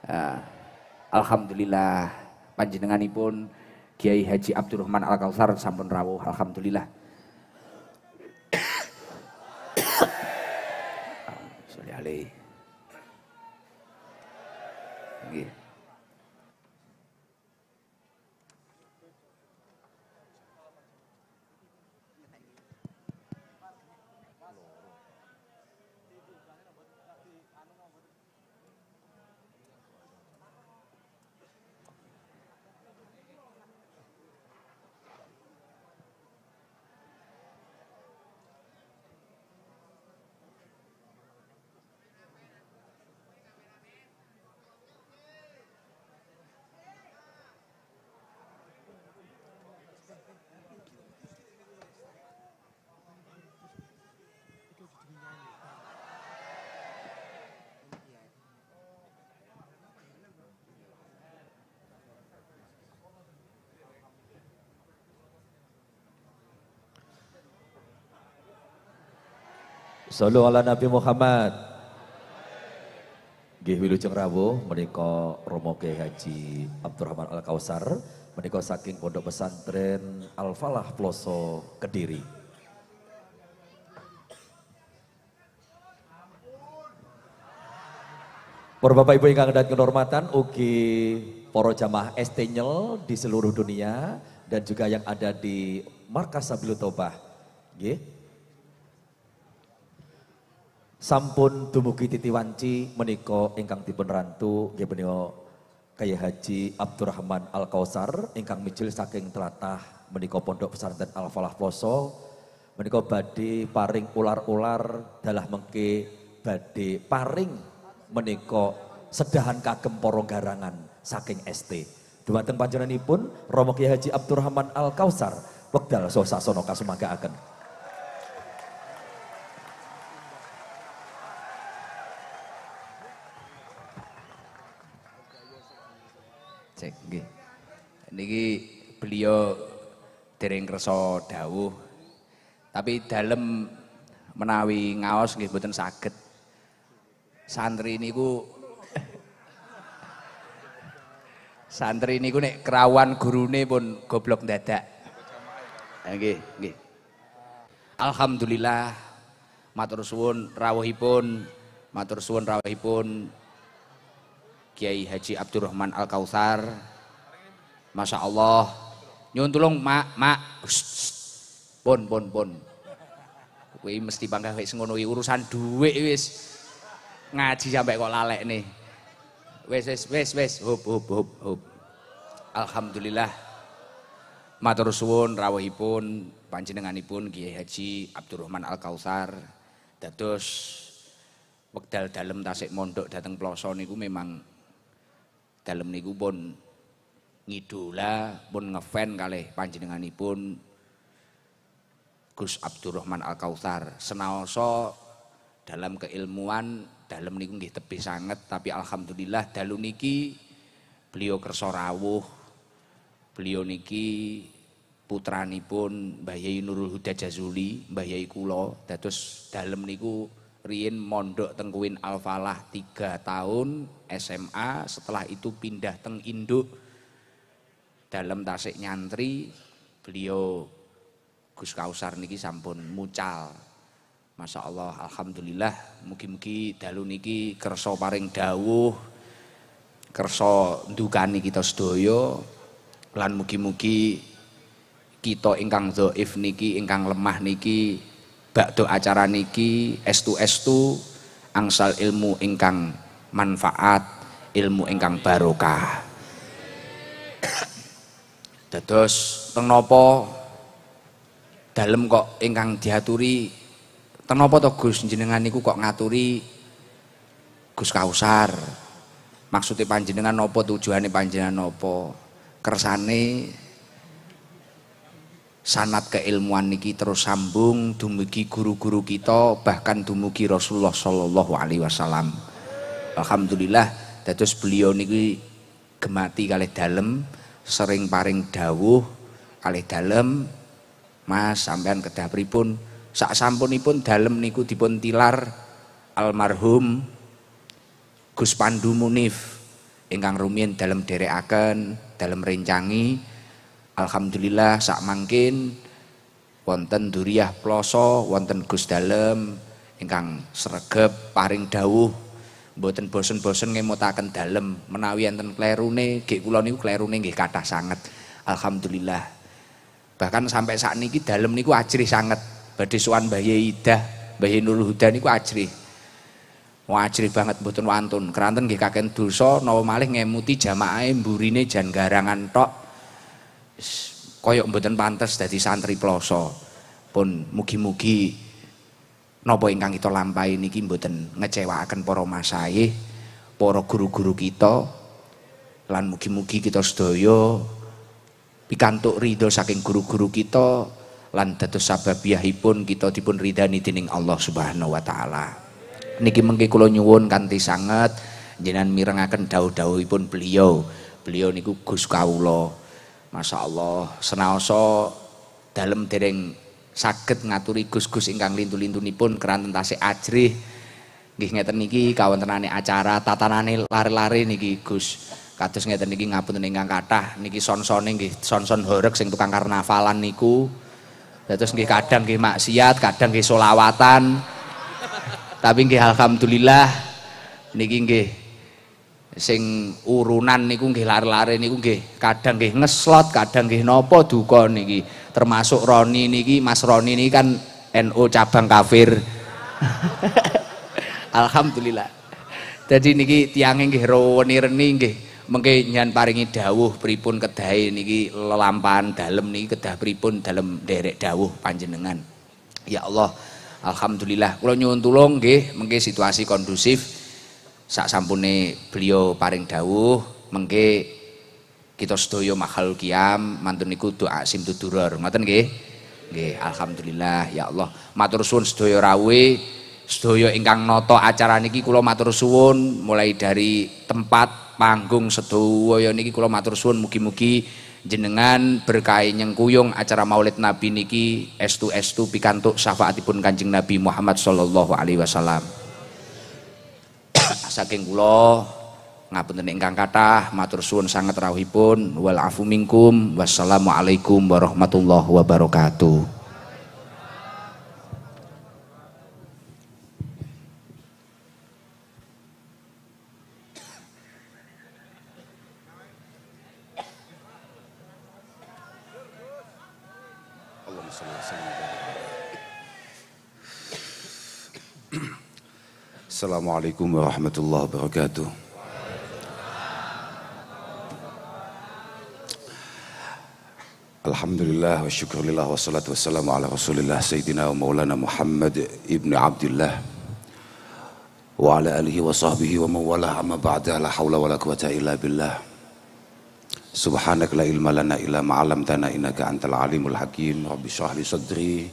Uh, Alhamdulillah panjenenganipun Kiai Haji Abdurrahman Al Kausar sampun rawuh. Alhamdulillah. Sholli alaihi. Nggih. Sallu ala Nabi Muhammad. Nggih wilujeng rawuh menika Romo Kiai Haji Abdurrahman Al Kausar menika saking Pondok Pesantren Al Falah Ploso Kediri. Para Bapak Ibu ingkang ngandhut kehormatan ugi para jamaah Estenyel di seluruh dunia dan juga yang ada di Markas Sabilul Tobah. Nggih. Sampun dumugi titiwanci menika ingkang dipun rantu nggih menika Kiai Haji Abdurrahman Al Kausar ingkang mijil saking tlatah menika Pondok Pesantren Al Falah Ploso menika badhe paring ular-ular dalah mengke badhe paring menika sedahan kagem para garangan saking ST. Dumateng panjenenganipun Romo Kiai Haji Abdurrahman Al Kausar wekdal saha sasana kasumangkaaken. Cek nggih. Niki beliau dereng kersa dawuh. Tapi dalem menawi ngaos nggih mboten saged. Santri niku nek kerawan gurune pun goblok dadak. Nggih, nggih. Alhamdulillah matur suwun rawuhipun Kiai Haji Abdurrahman Al Kausar. Masya Allah. Nyuwun tulung mak. Pun. Kuwi mesti bangga wis ngono iki urusan dhuwit wis. Ngaji sampai kok lalek nih. Wis. Hub. Alhamdulillah. Matur suwun rawuhipun panjenenganipun Kiai Haji Abdurrahman Al Kausar. Dados wekdal dalem tasik mondok dateng Ploso niku memang dalem niku pun ngidola pun ngefan kalih panjenenganipun Gus Abdurrahman Al Kausar. Senaosa dalam keilmuan dalem niku nggih tebih sanget, tapi alhamdulillah dalu niki beliau kersa rawuh. Beliau niki putranipun Mbah Yai Nurul Huda Jazuli, Mbah Yai kula. Dados dalem niku riyen mondok teng Kuwin Al Falah 3 tahun SMA, setelah itu pindah teng Induk. Dalam tasik nyantri beliau Gus Kausar niki sampun mucal. Masya Allah, alhamdulillah. Mugi-mugi dalu niki kersa paring dawuh, kersa ndukani kita sedaya, lan mugi-mugi kita ingkang dhaif niki, ingkang lemah niki, bakdo acara niki estu angsal ilmu ingkang manfaat, ilmu ingkang barokah. Dados teng napa dalem kok ingkang diaturi, teng napa to Gus jenengan niku kok ngaturi Gus Kausar? Maksudnya panjenengan napa, tujuane panjenengan napa? Kersane sanad keilmuan niki terus sambung dumugi guru-guru kita, bahkan dumugi Rasulullah sallallahu alaihi wasallam. Alhamdulillah dados beliau niki gemati kalih dalem, sering paring dawuh kalih dalem. Mas sampean kedah pripun? Sak sampunipun dalem niku dipun tilar almarhum Gus Pandu Munif. ingkang rumiyin dalem derekaken, dalem rencangi. Alhamdulillah sak mangkin wonten duriyah ploso, wonten Gus Dalem ingkang sregep paring dawuh mboten bosen-bosen ngemutaken dalem menawi enten klerune, nggih kula niku klerune nggih kathah sanget. Alhamdulillah. Bahkan sampai saat niki dalem niku ajrih sanget. Badhe sowan Mbah Idah, Mbah Nurul Huda niku ajrih. Wah ajrih banget mboten wantun. Keranten nggih kaken dosa napa malih ngemuti jamaahe mburine jan garangan tok. Koyok mboten pantes dadi santri ploso. Pun mugi-mugi napa ingkang kita lampahi niki mboten ngecewakaken para masayih, para guru-guru kita. Lan mugi-mugi kita sedaya pikantuk ridho saking guru-guru kita lan dados sababiyahipun kita dipun ridani dening Allah Subhanahu wa taala. Niki mengke kula nyuwun kanthi sanget jenengan mirengaken dawuh-dawuhipun beliau. Beliau niku Gus kawula. Masya Allah, senaosa dalem dereng saged ngaturi gus-gus ingkang lintu-lintunipun keranten tasih ajrih. Nggih ngeten niki kawontenane acara tatanane lare-lare niki Gus. Kados ngeten niki ngapunten ingkang kathah niki son-sone nggih son-son horeg sing tukang karnavalan niku. Dados nggih kadang nggih maksiat, kadang nggih solawatan. Tapi nggih alhamdulillah niki nggih sing urunan niku nggih lare-lare niku nggih kadang nggih ngeslot, kadang nggih napa duka niki. Termasuk Roni niki, Mas Roni niki kan NU cabang kafir. Alhamdulillah. Jadi niki tiange nggih reni-reni nggih mengke nyan paringi dawuh pripun kedahe niki lelampahan dalem niki kedah pripun dalem derek dawuh panjenengan. Ya Allah, alhamdulillah kula nyuwun tulung nggih mengke situasi kondusif. Sak sampune beliau paring dawuh mengke kita sedaya makhluk qiyam mantun niku doa simtudurur ngoten nggih. Nggih alhamdulillah ya Allah. Matur suwun sedaya rawuhe, sedaya ingkang nata acara niki kula matur suwun mulai dari tempat panggung sedaya niki kula matur suwun mugi-mugi jenengan berkahi nyengkuyung acara Maulid Nabi niki estu-estu pikantuk syafaatipun Kanjeng Nabi Muhammad sallallahu alaihi wasallam. Saking kula ngapunten ingkang kathah matur suwun sanget rawuhipun wal afu minkum wassalamualaikum warahmatullahi wabarakatuh. Assalamualaikum warahmatullahi wabarakatuh. Alhamdulillah wa syukurillah wa salatu wassalamu ala rasulillah Sayyidina wa maulana Muhammad ibn Abdullah wa ala alihi wa sahbihi wa mawalah amma ba'da la hawla wa la quwata illa billah subhanak la ilma lana illa ma'alamtana innaka antal alimul hakim rabbi syrah li sadri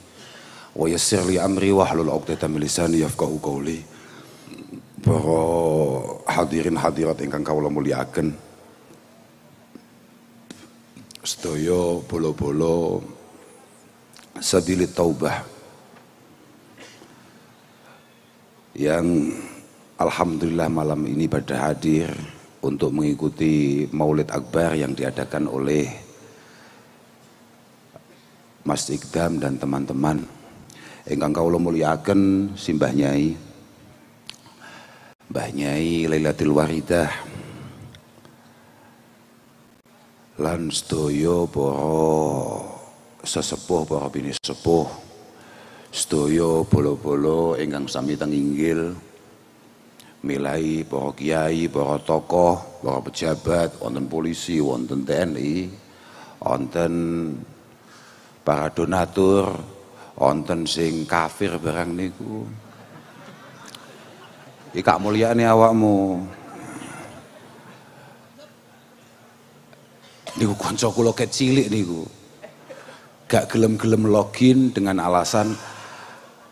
wa yassir li amri wa hlul 'uqdatam min lisani yafqahu qawli. Para hadirin hadirat ingkang kawula mulyakaken, sedaya bolo-bolo Sabilit Taubah yang alhamdulillah malam ini pada hadir untuk mengikuti Maulid Akbar yang diadakan oleh Mas Ikdam dan teman-teman ingkang kawula mulyakaken Simbah Nyai Mbah Nyai Lailatul Waridah lan sedaya para sesepuh, para bini sepuh, sedaya bolo-bolo ingkang sami teng inggil milai para kiai, para tokoh, para pejabat, wonten polisi, wonten TNI, wonten para donatur, wonten sing kafir barang niku. Iki mulyane awakmu. Niku kanca kula ket cilik niku. Gak gelem-gelem login dengan alasan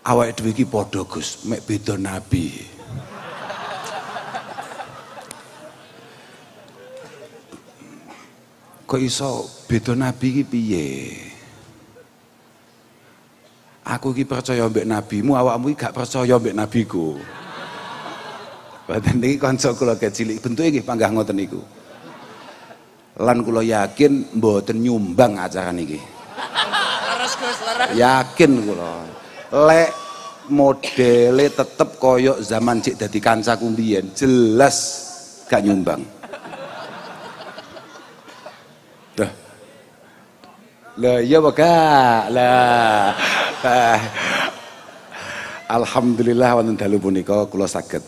awake dhewe iki padha Gus, mek beda nabi. Kok iso beda nabi iki piye? Aku iki percaya mbek nabimu, awakmu iki gak percaya mbek nabiku. Mboten niki kanca kula cilik bentuke nggih panggah ngoten niku. Lan kula yakin mboten nyumbang acara niki. Leres Gus, leres. Yakin kula. Lek modele tetep koyok zaman cik dadi kancaku mbiyen, jelas gak nyumbang. Dah. Lah iya apa gak? Lah. Alhamdulillah wonten dalu punika kula saged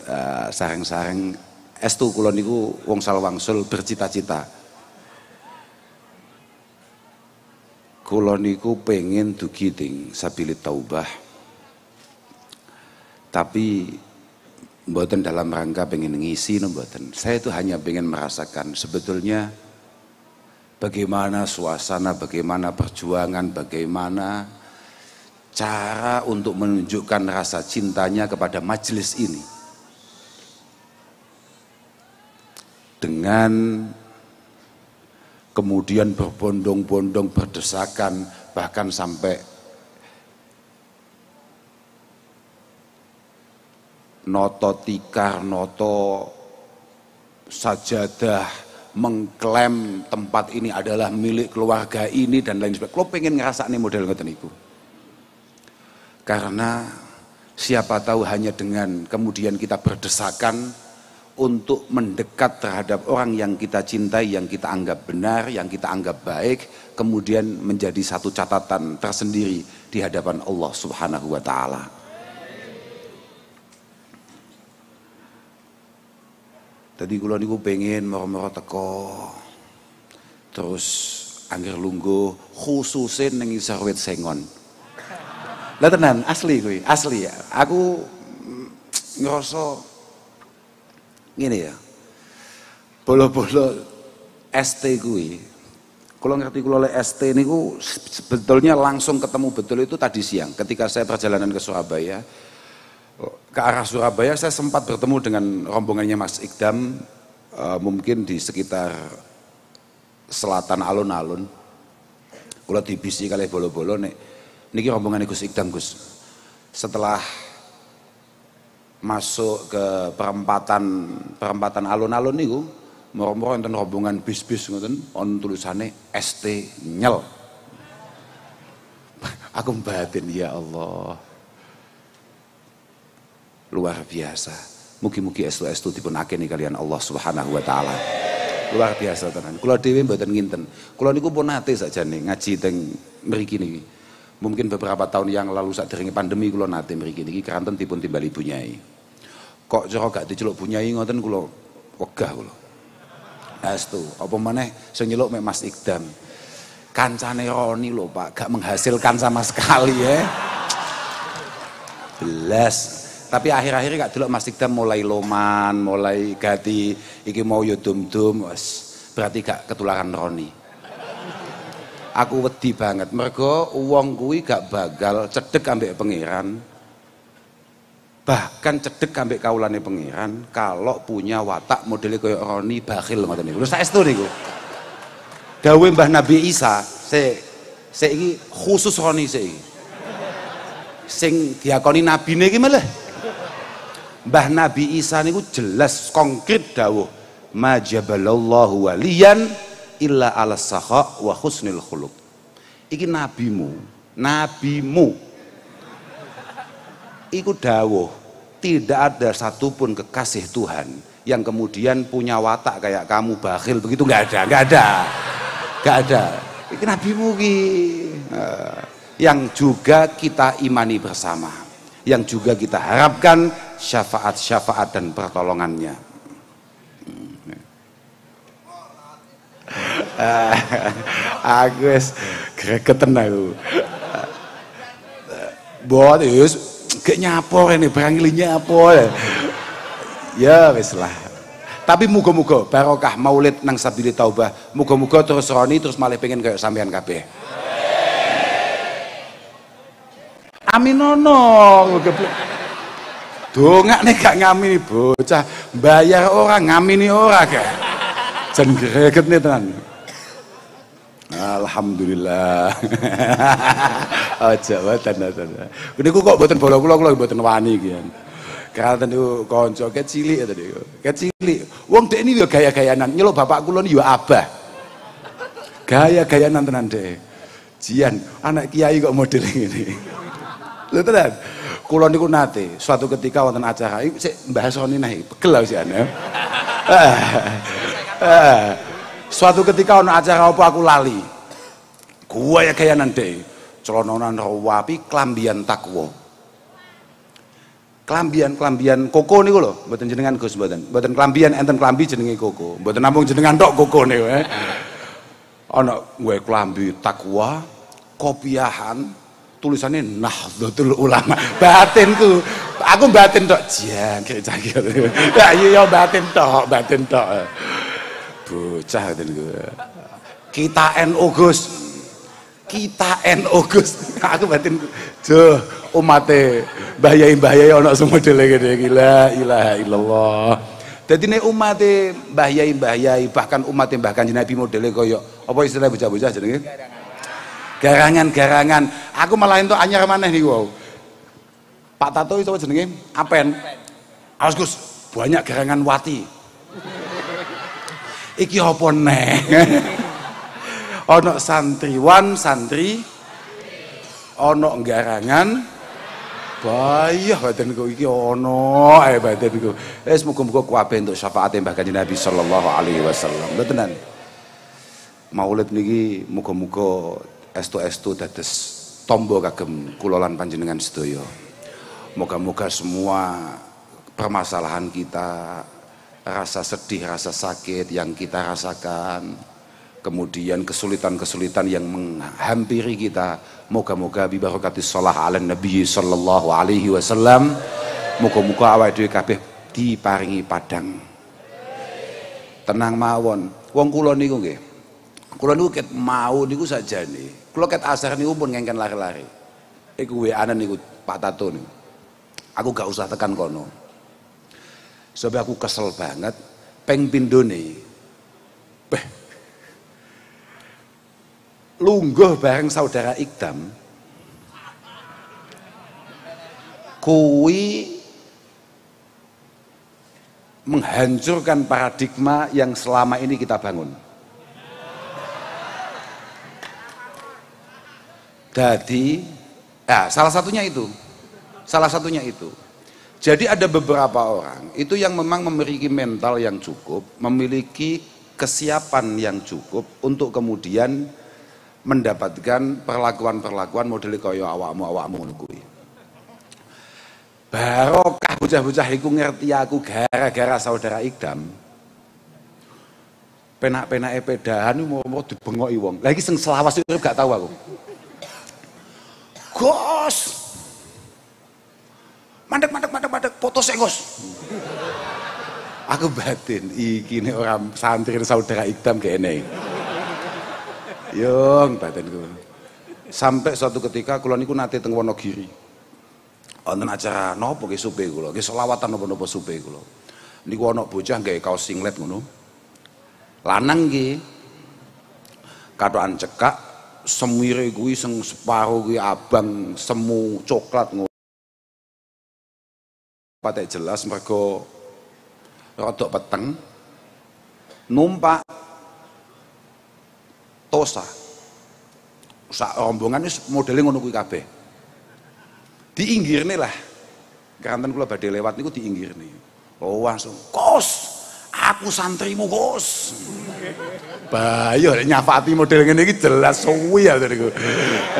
sareng-sareng estu kula niku wong salwangsul bercita-cita. Kula niku pengen dugi ting sabilit taubah. Tapi mboten dalam rangka pengen ngisi mboten. Saya itu hanya pengen merasakan sebetulnya bagaimana suasana, bagaimana perjuangan, bagaimana cara untuk menunjukkan rasa cintanya kepada majelis ini dengan kemudian berbondong-bondong berdesakan bahkan sampai noto tikar, noto sajadah mengklaim tempat ini adalah milik keluarga ini dan lain sebagainya. Kalau pengen ngerasane model ngoten niku. Karena siapa tahu hanya dengan kemudian kita berdesakan untuk mendekat terhadap orang yang kita cintai, yang kita anggap benar, yang kita anggap baik, kemudian menjadi satu catatan tersendiri di hadapan Allah Subhanahu wa taala. Tadi kula niku pengen moro-moro teko. Terus angger lungguh khususe ning isor wit sengon. Lah tenan, asli kuwi, asli ya. Aku ngerasa ngene ya. Bolo-bolo ST kuwi. Kalau ngerti kula lek ST niku sebetulnya langsung ketemu betul itu tadi siang ketika saya perjalanan ke Surabaya. Ke arah Surabaya saya sempat bertemu dengan rombongannya Mas Ikdam mungkin di sekitar selatan alun-alun. Kula dibisi kalih bolo-bolo nek niki rombongan Gus Ikdam Gus. Setelah masuk ke perempatan alun-alun niku, moro-moro enten rombongan bis-bis ngoten, on tulisane ST Nyel. Aku batin ya Allah. Luar biasa. Mugi-mugi estu-estu dipun akeni kalian Allah Subhanahu wa taala. Luar biasa tenan. Kula dhewe mboten nginten. Kula niku pun nate sakjane ngaji teng mriki niki. Mungkin beberapa tahun yang lalu saat derenge pandemi kula nate mriki niki keranten dipun timbali Bu Nyai. Kok cara gak diceluk Bu Nyai ngoten kula wegah kula. Astu, apa maneh sing nyeluk mek Mas Ikdam. Kancane Roni lho Pak, gak menghasilkan sama sekali ya. Belas. Tapi akhir-akhir gak delok Mas Ikdam mulai loman, mulai ganti iki mau yo dum-dum, berarti gak ketularan Roni. Aku wedi banget mergo wong kuwi gak bakal cedhek ambek pangeran. Bahkan cedhek ambek kaulane pangeran kalau punya watak modele kaya Roni bakhil ngoten niku. Lho saestu niku. Dawuh Mbah Nabi Isa, iki khusus Roni iki. Sing diakoni nabine iki malah Mbah Nabi Isa niku jelas konkret dawuh majabalallahu waliyan illa ala sakha wa husnil khuluq. Iki nabimu iku dawuh tidak ada satupun kekasih Tuhan yang kemudian punya watak kayak kamu bakhil begitu, nggak ada. Iki nabimu ki yang juga kita imani bersama, yang juga kita harapkan syafaat dan pertolongannya. Aku wis gregeten aku. Buat wis gak nyapor ini barang nyapor. Ya wis lah. Tapi muga-muga barokah maulid nang sabilit taubah. Muga-muga terus Roni terus malah pengen kayak sampean kabeh. Aminono. Dongak nih gak ngamini bocah, bayar orang ngamini orang gak. Jan greget nih tenan. Alhamdulillah. Aja watan. Niku kok mboten bola kula mboten wani iki. Keranten niku kanca kecilik tadi. Kecilik. Wong dek ini yo gaya-gayanan, nyeluk bapak kula niku yo abah. Gaya-gayanan tenan dek. Jian, anak kiai kok model ngene. Lho tenan. Kula niku nate suatu ketika wonten acara, sik mbahas soni nae, pegel lho sian ya. Suatu ketika ana acara apa aku lali. Gaya-gayanan dek. Celononan rawapi klambian takwa. Klambian koko niku lho, mboten jenengan Gus mboten. Mboten klambian enten klambi jenenge koko. Mboten namung jenengan tok koko niku. Ana gue klambi takwa, kopiahan, tulisannya Nahdlatul Ulama. Batinku, aku batin tok jian kayak cakir. Ya iya batin tok. Bocah niku. Kita NU Gus. Aku batin jo umate mbah-yai ana semodele ngene gila ilaha illallah. Dadi nek umate mbah-yai bahkan umate Mbah Kanjeng Nabi modele kaya apa istilah bocah-bocah jenenge? Garangan. Aku malah entuk anyar maneh niku wau. Pak Tato itu jenenge Apen. Awas Gus, banyak garangan wati. Iki apa neh? Ono santriwan santri ono garangan bayah badanku iki ono ae badanku muga-muga kabeh entuk syafaate Mbah Kanjeng Nabi sallallahu alaihi wasallam. Lho tenan maulid niki muga-muga estu dados tombo kagem kula lan panjenengan sedaya. Moga-moga semua permasalahan kita, rasa sedih, rasa sakit yang kita rasakan, kemudian kesulitan-kesulitan yang menghampiri kita, moga-moga bi barakatis shalah ala nabi sallallahu alaihi wasallam, moga-moga awake dhewe kabeh diparingi padang. Tenang mawon. Wong kula niku nggih. Kula niku ket mau niku sajane. Kula ket asar niku pun ngengken lari-lari. Iku WA-an niku Pak Tato niku. Aku gak usah tekan kono. Sebab aku kesel banget peng pindone. Lungguh bareng saudara Ikdam kuwi menghancurkan paradigma yang selama ini kita bangun. Jadi salah satunya itu. Jadi ada beberapa orang itu yang memang memiliki mental yang cukup, memiliki kesiapan yang cukup untuk kemudian mendapatkan perlakuan model kaya awakmu ngono kuwi. Barokah bocah-bocah iku ngerti aku gara-gara saudara Ikdam. Penak-penake pedahan mau dibengoki wong. Lah iki sing selawas urip gak tahu aku. Gus. Mandek foto sik Gus. Aku batin iki nek ora santri saudara Ikdam kene. Yung batinku. Sampai suatu ketika kula niku nate teng Wonogiri. Wonten acara napa nggih supe kula, nggih selawatan napa-napa supe kula. Niku ana bocah gawe kaos singlet ngono. Lanang nggih. Katokan cekak semire kuwi sing separo kuwi abang, semu coklat ngono. Patek jelas mergo rodok peteng. Numpak Tosa. Sak rombongan wis modele ngono kuwi kabeh. Diinggirne lah. Kanten kula badhe lewat niku diinggirne. Oh langsung, "Kos, aku santrimu, Kos." Bayo nyafati model ngene iki jelas suwi ya niku.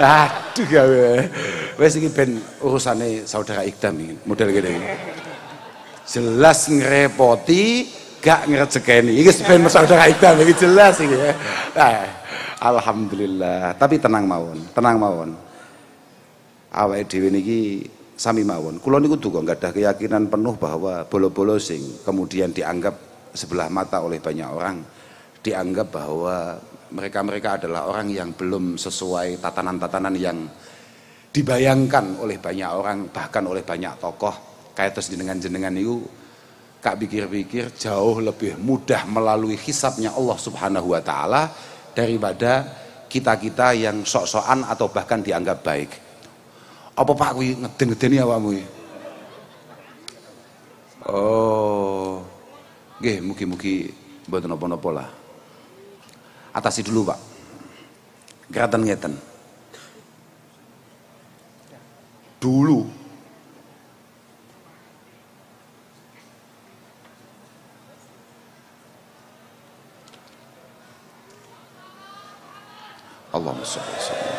Aduh gawe. Wis iki ben urusane saudara Ikdam iki model ngene iki. Jelas ngrepoti, gak ngrejekeni. Iki ben saudara Ikdam iki jelas iki ya. Alhamdulillah, tapi tenang mawon. Awake dhewe niki sami mawon. Kula niku duka gadah keyakinan penuh bahwa bolo-bolo sing kemudian dianggap sebelah mata oleh banyak orang, dianggap bahwa mereka adalah orang yang belum sesuai tatanan-tatanan yang dibayangkan oleh banyak orang, bahkan oleh banyak tokoh. Kayak terus jenengan niku kak pikir-pikir jauh lebih mudah melalui hisabnya Allah Subhanahu wa taala daripada kita-kita yang sok-sokan atau bahkan dianggap baik. Apa Pak kuwi ngeden-ngedeni awakmu iki? Oh. Nggih, mugi-mugi mboten napa-napa lah. Atasi dulu, Pak. Geraten ngeten. Dulu Allahumma sholli wa sallim.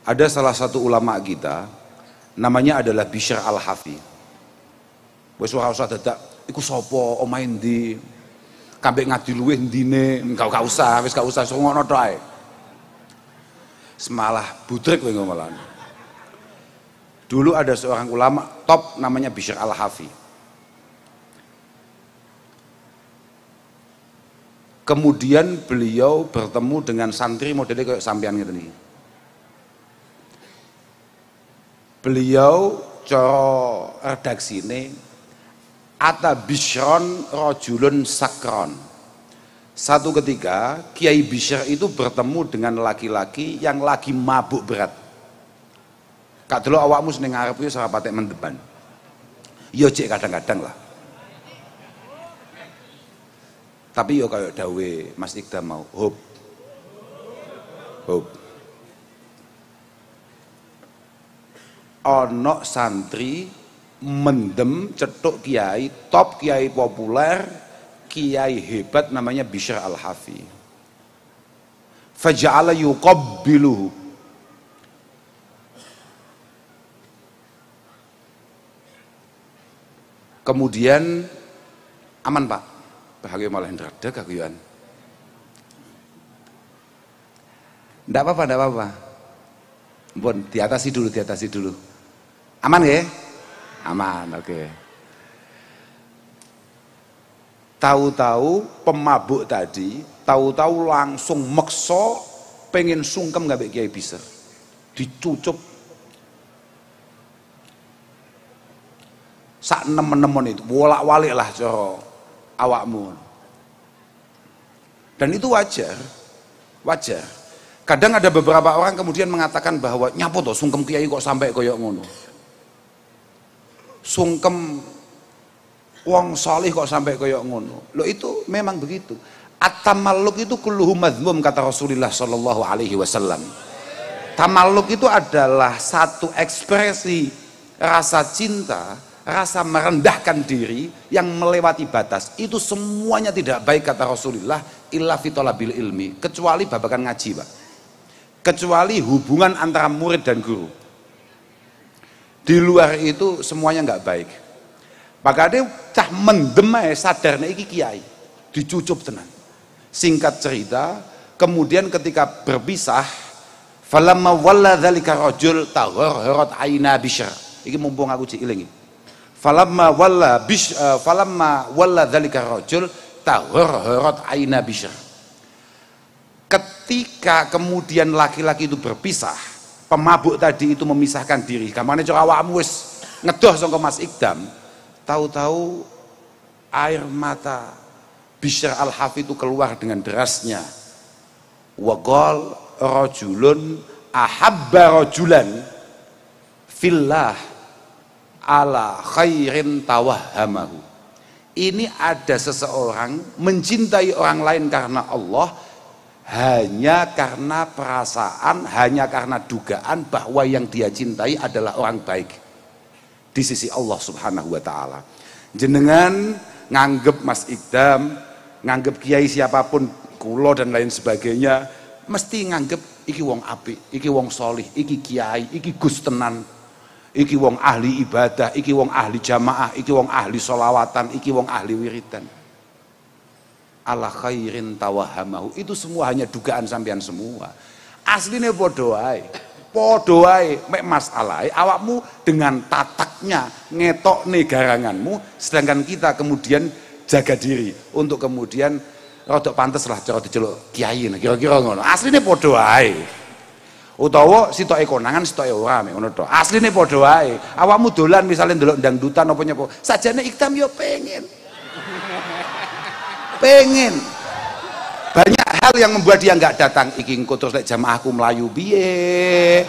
Ada salah satu ulama kita namanya adalah Bishr Al-Hafi. Wis ora usah dadak iku sapa omahe ndi? Kambek ngadi luweh ndine, gak usah, wis gak usah ngono tok ae. Semalah budrek kowe ngomalan. Dulu ada seorang ulama top namanya Bishr Al-Hafi. Kemudian beliau bertemu dengan santri modelnya kayak sampean gitu nih. Beliau cara redaksine ata Bishron rajulun sakron. Satu ketika Kiai Bishr itu bertemu dengan laki-laki yang lagi mabuk berat. Kak dulu awakmu seneng ngarep iki ora patek mendeban. Ya cek kadang-kadang lah. Tapi yo kayak dawe Mas Iqdam mau hop. Ono santri mendem cetuk kiai top, kiai populer, kiai hebat namanya Bishr Al-Hafi. Faja'ala yuqabbiluhu. Kemudian aman Pak, bahagia malah ndrada kaguyuan. Ndak apa-apa. Bon, diatasi dulu. Aman ya? Aman, oke. Tahu-tahu pemabuk tadi, tahu-tahu langsung meksa pengen sungkem ngambek Kiai Bishr. Dicucup sak nemen-nemen itu, bolak-balik lah cara awakmu. Dan itu wajar. Kadang ada beberapa orang kemudian mengatakan bahwa nyapo toh sungkem kiai kok sampai koyok ngono. Sungkem wong salih kok sampai koyok ngono. Loh itu memang begitu. At-tamalluk itu kulluhu madzmum kata Rasulullah sallallahu alaihi wasallam. Tamalluk itu adalah satu ekspresi rasa cinta, rasa merendahkan diri yang melewati batas. Itu semuanya tidak baik kata Rasulullah illa fi talabil ilmi, kecuali babakan ngaji, Pak. Kecuali hubungan antara murid dan guru. Di luar itu semuanya nggak baik. Makanya cah mendem ae sadarnya iki kiai, dicucup tenan. Singkat cerita, kemudian ketika berpisah, falamma walla dzalika rajul tagharrat aina Bishr. Iki mumpung aku cek iling. Falamma walla dzalika rajul tagharrat aina Bishr. Ketika kemudian laki-laki itu berpisah, pemabuk tadi itu memisahkan diri. Kamane cara awakmu wis ngedoh saka Mas Iqdam, tahu-tahu air mata Bishr Al-Hafi itu keluar dengan derasnya. Wa qal rajulun ahabba rajulan fillah ala khairin tawahhamahu. Ini ada seseorang mencintai orang lain karena Allah, hanya karena perasaan, hanya karena dugaan bahwa yang dia cintai adalah orang baik di sisi Allah Subhanahu wa taala. Jenengan nganggep Mas Iqdam, nganggep kiai siapapun, kulo dan lain sebagainya, mesti nganggep iki wong apik, iki wong solih, iki kiai, iki gus tenan, iki wong ahli ibadah, iki wong ahli jamaah, iki wong ahli sholawatan, iki wong ahli wiridan. Ala khairin tawahamahu, itu semua hanya dugaan sampean semua. Aslinya podo ae mek masalahe awakmu dengan tataknya ngetok nih garanganmu, sedangkan kita kemudian jaga diri untuk kemudian rodok pantes lah cara diceluk kiai, kira-kira ngono. Aslinya podo ae, utawa sitoke konangan sitoke ora mek ngono tok. Asline padha ae. Awakmu dolan misalnya ndelok dangdutan apa nyapa, sajane Iqdam yo pengen. Banyak hal yang membuat dia nggak datang. Iki engko terus lek jamaahku melayu piye,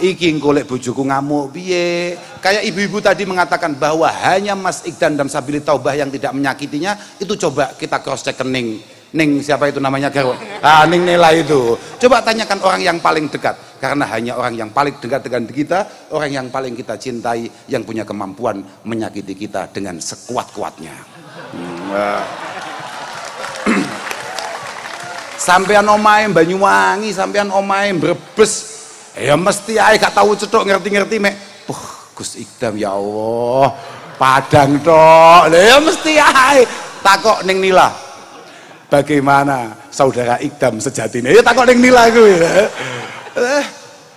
iki engko lek bojoku ngamuk piye. Kayak ibu-ibu tadi mengatakan bahwa hanya Mas Ikdan dan Sabili Taubah yang tidak menyakitinya, itu coba kita cross check ke Ning siapa itu namanya Garwo? Ning Nela itu. Coba tanyakan orang yang paling dekat, karena hanya orang yang paling dekat dengan kita, orang yang paling kita cintai, yang punya kemampuan menyakiti kita dengan sekuat-kuatnya. Sampean omahe Banyuwangi, sampean omahe Brebes, ya mesti ae gak tahu cetok ngerti-ngerti mek. Gus Ikdam ya Allah, Padang tok. Lah ya mesti ae takok ning Nila. Bagaimana saudara Ikdam sejatinya? Ya takut yang nilai gue.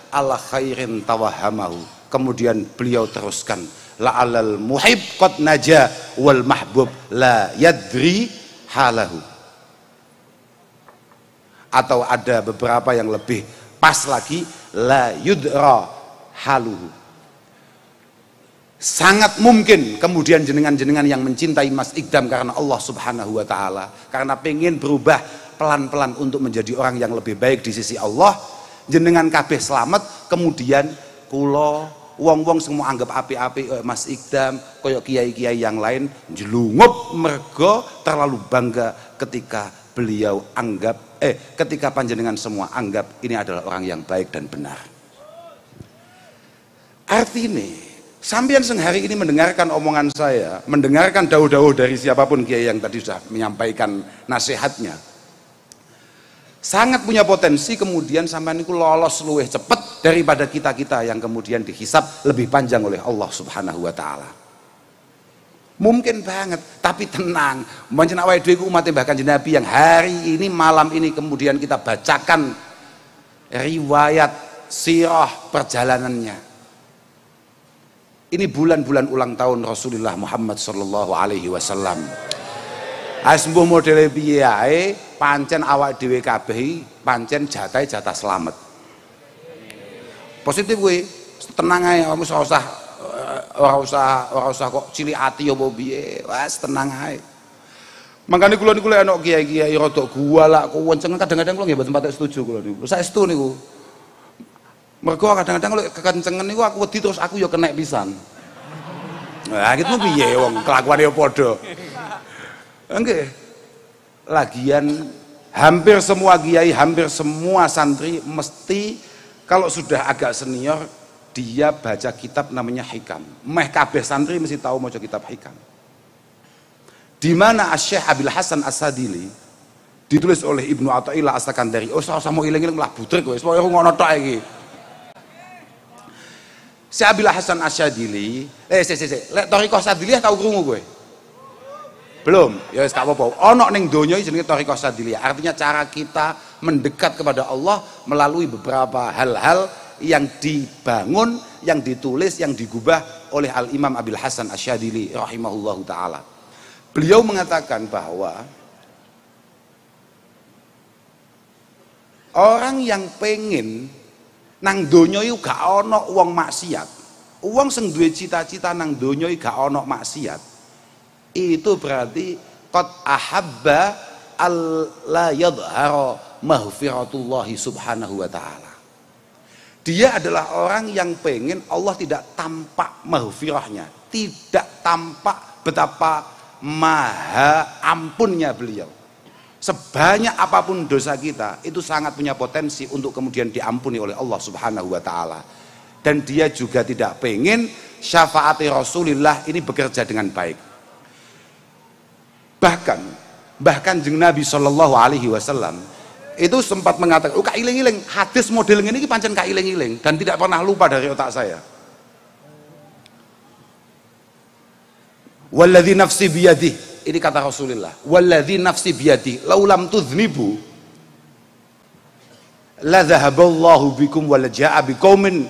Allah khairin tawahamahu. Kemudian beliau teruskan, la'alal muhib qad naja wal mahbub la yadri halahu. Atau ada beberapa yang lebih pas lagi, la yudra haluhu. Sangat mungkin kemudian jenengan-jenengan yang mencintai Mas Ikdam karena Allah Subhanahu wa Ta'ala, karena pengen berubah pelan-pelan untuk menjadi orang yang lebih baik di sisi Allah, jenengan kabeh selamat, kemudian kulo wong-wong semua anggap api-api Mas Ikdam koyok kiai-kiai yang lain jelungup mergo terlalu bangga ketika beliau anggap ketika panjenengan semua anggap ini adalah orang yang baik dan benar. Artinya sampeyan hari ini mendengarkan omongan saya, mendengarkan dawuh-dawuh dari siapapun kiai yang tadi sudah menyampaikan nasihatnya, sangat punya potensi kemudian sampeyan itu lolos luwih cepet daripada kita-kita yang kemudian dihisab lebih panjang oleh Allah Subhanahu wa Ta'ala. Mungkin banget, tapi tenang, pancen awake dhewe iku umat Mbah Kanjeng Nabi yang hari ini malam ini kemudian kita bacakan riwayat sirah perjalanannya. Ini bulan-bulan ulang tahun Rasulullah Muhammad sallallahu alaihi wasallam. Asmbuh modele piye ae, pancen awak dhewe kabeh pancen jatah selamat. Positif kuwi, tenang ae, ora usah kok cilik ati apa piye, wes tenang ae. Mangkane kula niku lek ana kiai-kiai rada guwalak kuwenceng kadang-kadang kula nggih mboten patek setuju kula niku. Saestu niku. Mergo kadang-kadang kalau kekencengan niku aku wedi terus aku ya kena pisan. Nah, gitu piye wong kelakuane padha. Nggih. Lagian hampir semua kiai, hampir semua santri mesti kalau sudah agak senior dia baca kitab namanya Hikam. Meh kabeh santri mesti tahu maca kitab Hikam. Di mana Asy-Syaikh Abil Hasan As-Sadili ditulis oleh Ibnu Athaillah As-Sakandari. Oh, sama iling-iling lah butrek wis, pokoke ngono tok iki. Si Abil Hasan Asyadili, lek Thariqah Sadiliyah tau krungu kowe? Belum, ya wis gak apa-apa. Ana ning donya iki jenenge Thariqah Sadiliyah. Artinya cara kita mendekat kepada Allah melalui beberapa hal-hal yang dibangun, yang ditulis, yang digubah oleh Al-Imam Abil Hasan Asyadili rahimahullahu taala. Beliau mengatakan bahwa orang yang pengen nang donya iku gak ana wong maksiat. Wong sing duwe cita-cita nang donya iku gak ana maksiat. Itu berarti qad ahabba alla yadhhara maghfiratullah subhanahu wa ta'ala. Dia adalah orang yang pengen Allah tidak tampak maghfirahnya, tidak tampak betapa maha ampunnya beliau. Sebanyak apapun dosa kita itu sangat punya potensi untuk kemudian diampuni oleh Allah Subhanahu wa Ta'ala. Dan dia juga tidak pengen syafaat Rasulullah ini bekerja dengan baik. Bahkan jeung Nabi Shallallahu Alaihi Wasallam itu sempat mengatakan, kak iling-iling hadis model ini pancen kak iling-iling dan tidak pernah lupa dari otak saya. Walladzi nafsi biyadihi, ini kata Rasulullah, walladzi nafsi biyadihi laulam tudznibu la dhahaballahu bikum wa la jaa biqaumin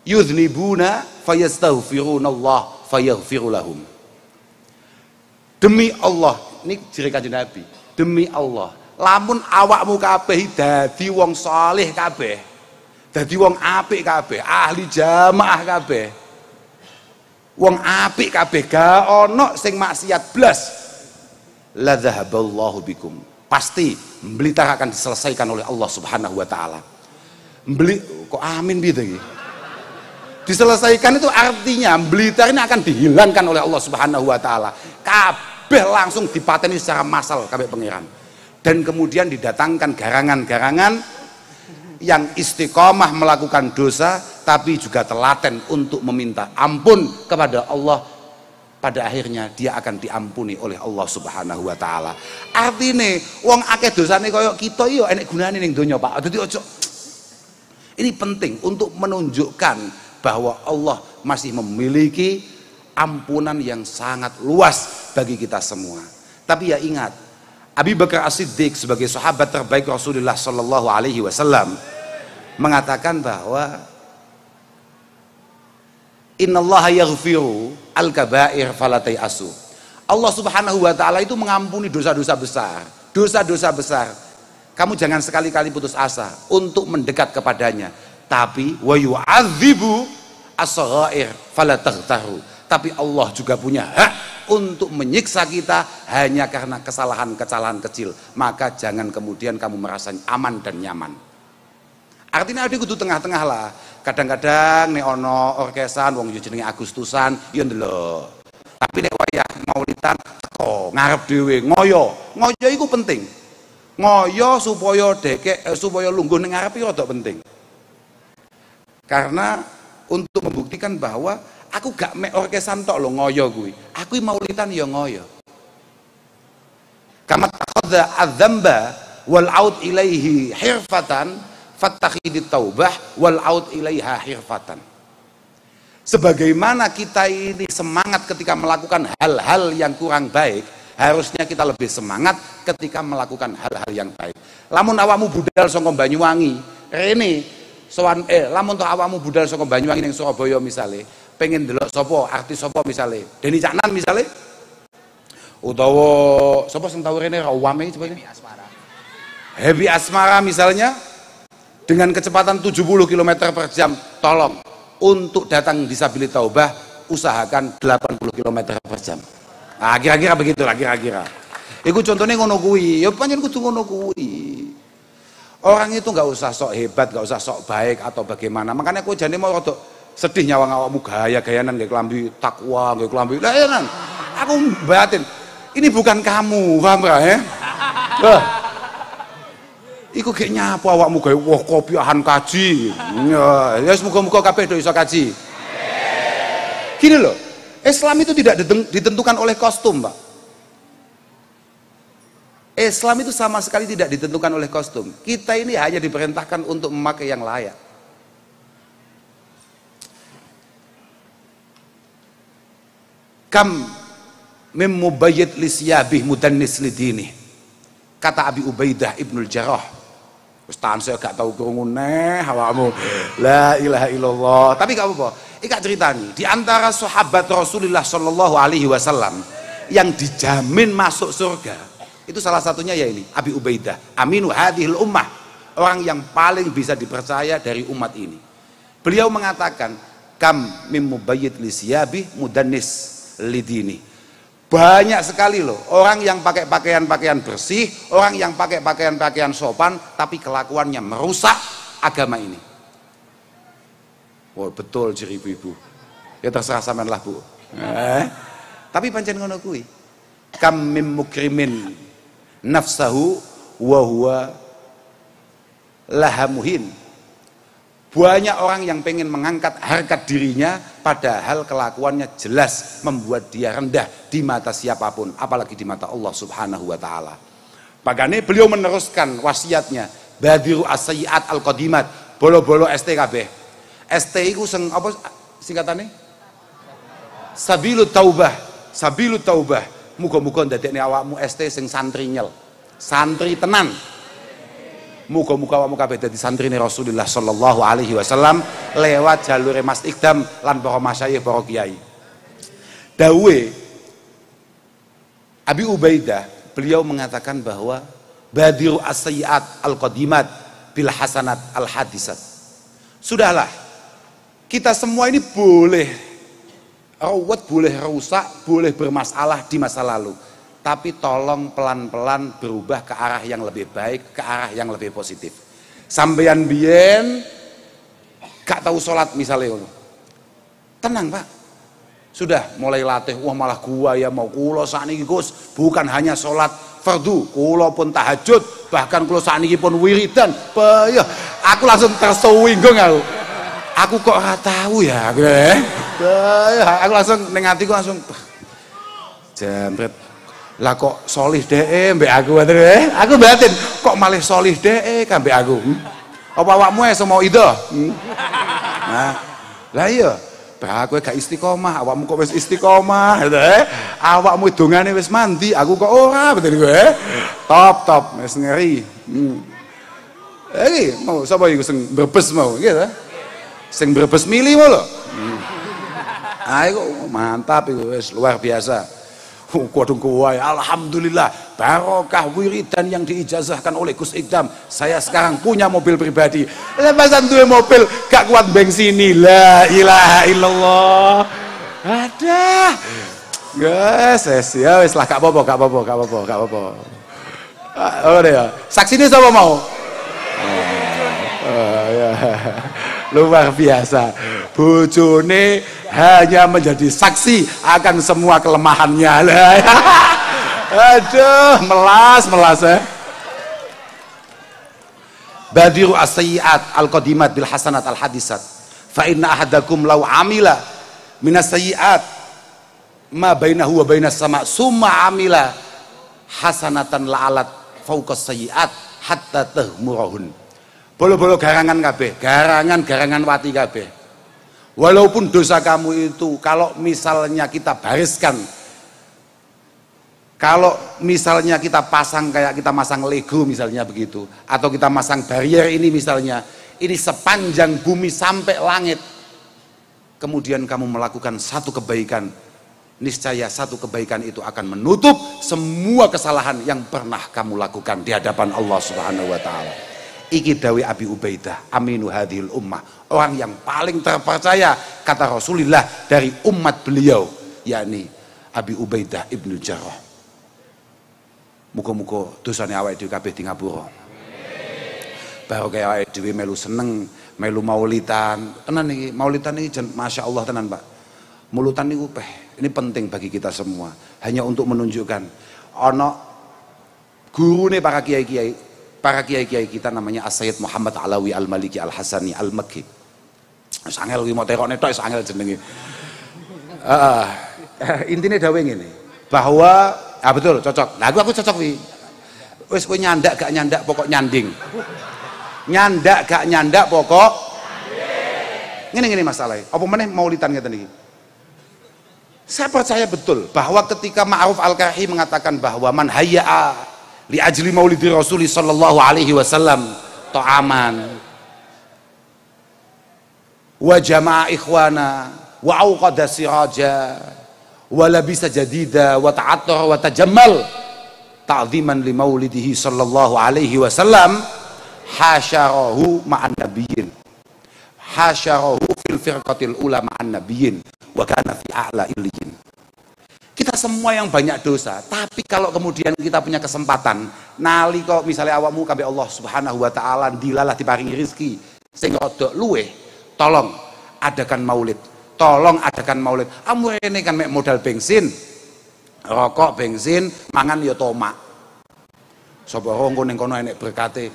yudznibuna fayastaghfiruna Allah fayaghfiru lahum. Demi Allah, ini ciri kanjeng Nabi, demi Allah, lamun awakmu kabeh dadi wong saleh kabeh, dadi wong apik kabeh, ahli jamaah kabeh, wong apik kabeh, gak ono sing maksiat blas, la dhahaballahu bikum, pasti Blitar akan diselesaikan oleh Allah Subhanahu wa taala. Kok amin gitu ya? Diselesaikan itu artinya Blitar ini akan dihilangkan oleh Allah Subhanahu wa taala. Kabeh langsung dipateni secara massal kabeh pangeran. Dan kemudian didatangkan garangan-garangan yang istiqomah melakukan dosa tapi juga telaten untuk meminta ampun kepada Allah. Pada akhirnya dia akan diampuni oleh Allah Subhanahu wa taala. Artine wong akeh dosane kaya kita iya enek gunane ning donya, Pak. Dadi ojo. Ini penting untuk menunjukkan bahwa Allah masih memiliki ampunan yang sangat luas bagi kita semua. Tapi ya ingat, Abu Bakar As-Siddiq sebagai sahabat terbaik Rasulullah sallallahu alaihi wasallam mengatakan bahwa innallaha yaghfiru al-kaba'ir falatai asu. Allah Subhanahu wa taala itu mengampuni dosa-dosa besar. Dosa-dosa besar. Kamu jangan sekali-kali putus asa untuk mendekat kepadanya. Tapi wa yu'adzibu as-saghair falataghtaru. Tapi Allah juga punya hak untuk menyiksa kita hanya karena kesalahan-kesalahan kecil. Maka jangan kemudian kamu merasa aman dan nyaman. Artinya ada kudu tengah-tengah lah. Kadang-kadang nek ono orkesan wong yo jenenge Agustusan yo ndelok. Tapi nek wayah maulidan teko ngarep dhewe ngoyo. Ngoyo iku penting. Ngoyo supaya supaya lungguh ning ngarep iki rada penting. Karena untuk membuktikan bahwa aku gak mek orkesan tok lho ngoyo kuwi. Aku maulidan yo ngoyo. Kama taqadza adzamba wal aud ilaihi hirfatan fattakhidit taubah wal aud ilaiha hirfatan. Sebagaimana kita ini semangat ketika melakukan hal-hal yang kurang baik, harusnya kita lebih semangat ketika melakukan hal-hal yang baik. Lamun awakmu budal saka Banyuwangi, rene sowan lamun to awakmu budal saka Banyuwangi ning Surabaya misale, pengen delok sapa artis sapa misale, Denny Caknan misale, utawa sapa sing tau rene rawame coba Happy Asmara misalnya, dengan kecepatan 70 km per jam, tolong untuk datang disabilitas taubah usahakan 80 km per jam. Nah, kira-kira begitulah kira-kira. Iku contohnya ngono kuwi, ya pancen kudu ngono kuwi. Orang itu nggak usah sok hebat, nggak usah sok baik atau bagaimana. Makanya aku jane mau rada sedih nyawang awakmu gaya-gayanan nggih klambi takwa, nggih klambi. Lah ya kan. Aku batin. Ini bukan kamu, paham ya? Iku gek nyapu awakmu gawe wah kopiahan kaji. Ya semoga-moga kabeh do iso kaji. Gini loh, Islam itu tidak ditentukan oleh kostum, Pak. Islam itu sama sekali tidak ditentukan oleh kostum. Kita ini hanya diperintahkan untuk memakai yang layak. Kam mim mubayyid lisyabih mudannis lidini. Kata Abi Ubaidah Ibnul Jarrah. Ustaz saya gak tahu krungu neh awakmu. La ilaha illallah. Tapi gak apa-apa. Iki ceritani, di antara sahabat Rasulullah sallallahu alaihi wasallam yang dijamin masuk surga, itu salah satunya ya ini, Abi Ubaidah, aminu hadhil ummah, orang yang paling bisa dipercaya dari umat ini. Beliau mengatakan, kam mim mubayyid lisyabi mudannis lidini. Banyak sekali loh orang yang pakai pakaian-pakaian bersih, orang yang pakai pakaian-pakaian sopan, tapi kelakuannya merusak agama ini. Wah, betul jeri ibu. Ya terserah sampean lah, Bu. Tapi pancen ngono kuwi. Kam mim mukrimin nafsahu wa huwa lahamuhin. Banyak orang yang pengen mengangkat harkat dirinya, padahal kelakuannya jelas membuat dia rendah di mata siapapun, apalagi di mata Allah Subhanahu wa taala. Makanya beliau meneruskan wasiatnya, badiru as-sayyi'at al-qadimat, bolo-bolo ST kabeh. ST iku sing apa singkatane? Sabilut taubah, sabilut taubah. Muga-muga ndadekne awakmu ST sing santri nyel. Santri tenan. Muga-muga awakmu kabeh dadi santrine Rasulullah sallallahu alaihi wasallam lewat jalure Mas Ikdam lan para masyayikh para kiai. Dawe Abi Ubaidah, beliau mengatakan bahwa badiru as-sayyi'at al-qadimat bil hasanat al-hadisat. Sudahlah, kita semua ini boleh rawat, boleh rusak, boleh bermasalah di masa lalu. tapi tolong pelan-pelan berubah ke arah yang lebih baik, ke arah yang lebih positif. Sampeyan biyen gak tahu sholat misalnya, tenang Pak, sudah mulai latih, wah malah gua ya mau kulo sakniki Gus, bukan hanya sholat fardu, kulo pun tahajud, bahkan kulo sakniki pun wiridan, ya aku langsung tersinggung aku kok ora tahu ya, aku langsung ning atiku langsung jambret, lah kok solih deh mbak aku, aku batin kok malih solih deh kan mbak aku, apa awakmu mau itu, nah lah iya, aku gak istiqomah, awakmu kok wis istiqomah, awakmu dongane wis mandi, aku kok ora, betul gue, top wis ngeri, mau sapa iku sing brebes mau, gitu, sing brebes milih mau lo, ayo mantap itu wis luar biasa. Kodong kuwai, alhamdulillah barokah wiridan yang diijazahkan oleh Gus Ikdam. Saya sekarang punya mobil pribadi. Lepasan tuh mobil gak kuat bensin, la ilaha illallah. Ada. Guys, ya wis lah gak apa-apa. Oh ya. Saksi ini siapa mau? Ya. Luar biasa, bojone hanya menjadi saksi akan semua kelemahannya. Aduh, melas ya. Badiru as-sayyi'at al-qadimat bil hasanat al-hadisat. Fa inna ahadakum law amila minas sayyi'at ma bainahu wa bainas sama summa amila hasanatan la'alat fauqas sayyi'at hatta tahmurahun. Bolo-bolo garangan kabeh, garangan wati kabeh. Walaupun dosa kamu itu kalau misalnya kita bariskan, kalau misalnya kita pasang kayak kita masang Lego misalnya begitu, atau kita masang barrier ini misalnya, ini sepanjang bumi sampai langit, kemudian kamu melakukan satu kebaikan, niscaya satu kebaikan itu akan menutup semua kesalahan yang pernah kamu lakukan di hadapan Allah Subhanahu wa taala. Iki dawi Abi Ubaidah aminu hadhil ummah, orang yang paling terpercaya kata Rasulullah dari umat beliau, yakni Abi Ubaidah ibnu Jarrah. Muga-muga dosane awake dhewe kabeh di ngapura. Baru kayak awake dhewe melu seneng, melu maulidan. Tenan iki, maulidan iki Masya Allah tenan Pak. Mulutan niku ini penting bagi kita semua, hanya untuk menunjukkan ana gurune para kiai-kiai kita namanya As-Sayyid Muhammad Alawi Al-Maliki Al-Hasani Al-Makki. Sangel kuwi mau terokne tok sangel jenenge. Intine dawe ngene, bahwa betul cocok. Nah aku cocok wi. Wis kowe nyandak gak nyandak pokok nyanding. Nyandak gak nyandak pokok ngene masalahnya. Apa meneh maulidan ngeten iki. Saya percaya betul bahwa ketika Ma'ruf Al-Karhi mengatakan bahwa man hayya'a li ajli maulidi Rasulullah sallallahu alaihi wasallam ta'aman wa jama'a ikhwana wa auqada siraja wa labisa jadida wa ta'attar wa tajammal ta'ziman li maulidihi sallallahu alaihi wasallam hasyarahu ma'an nabiyyin hasyarahu fil firqatil ula ma'an nabiyyin wa kana fi a'la illiyin. Kita semua yang banyak dosa, tapi kalau kemudian kita punya kesempatan nalika misalnya awakmu kabeh Allah Subhanahu wa taala dilalah diparingi rezeki sing rada luweh, tolong adakan maulid. Tolong adakan maulid. Amrene kan mek modal bensin, rokok, bensin, mangan ya tomak. Sapa rongko ning kono enek berkate.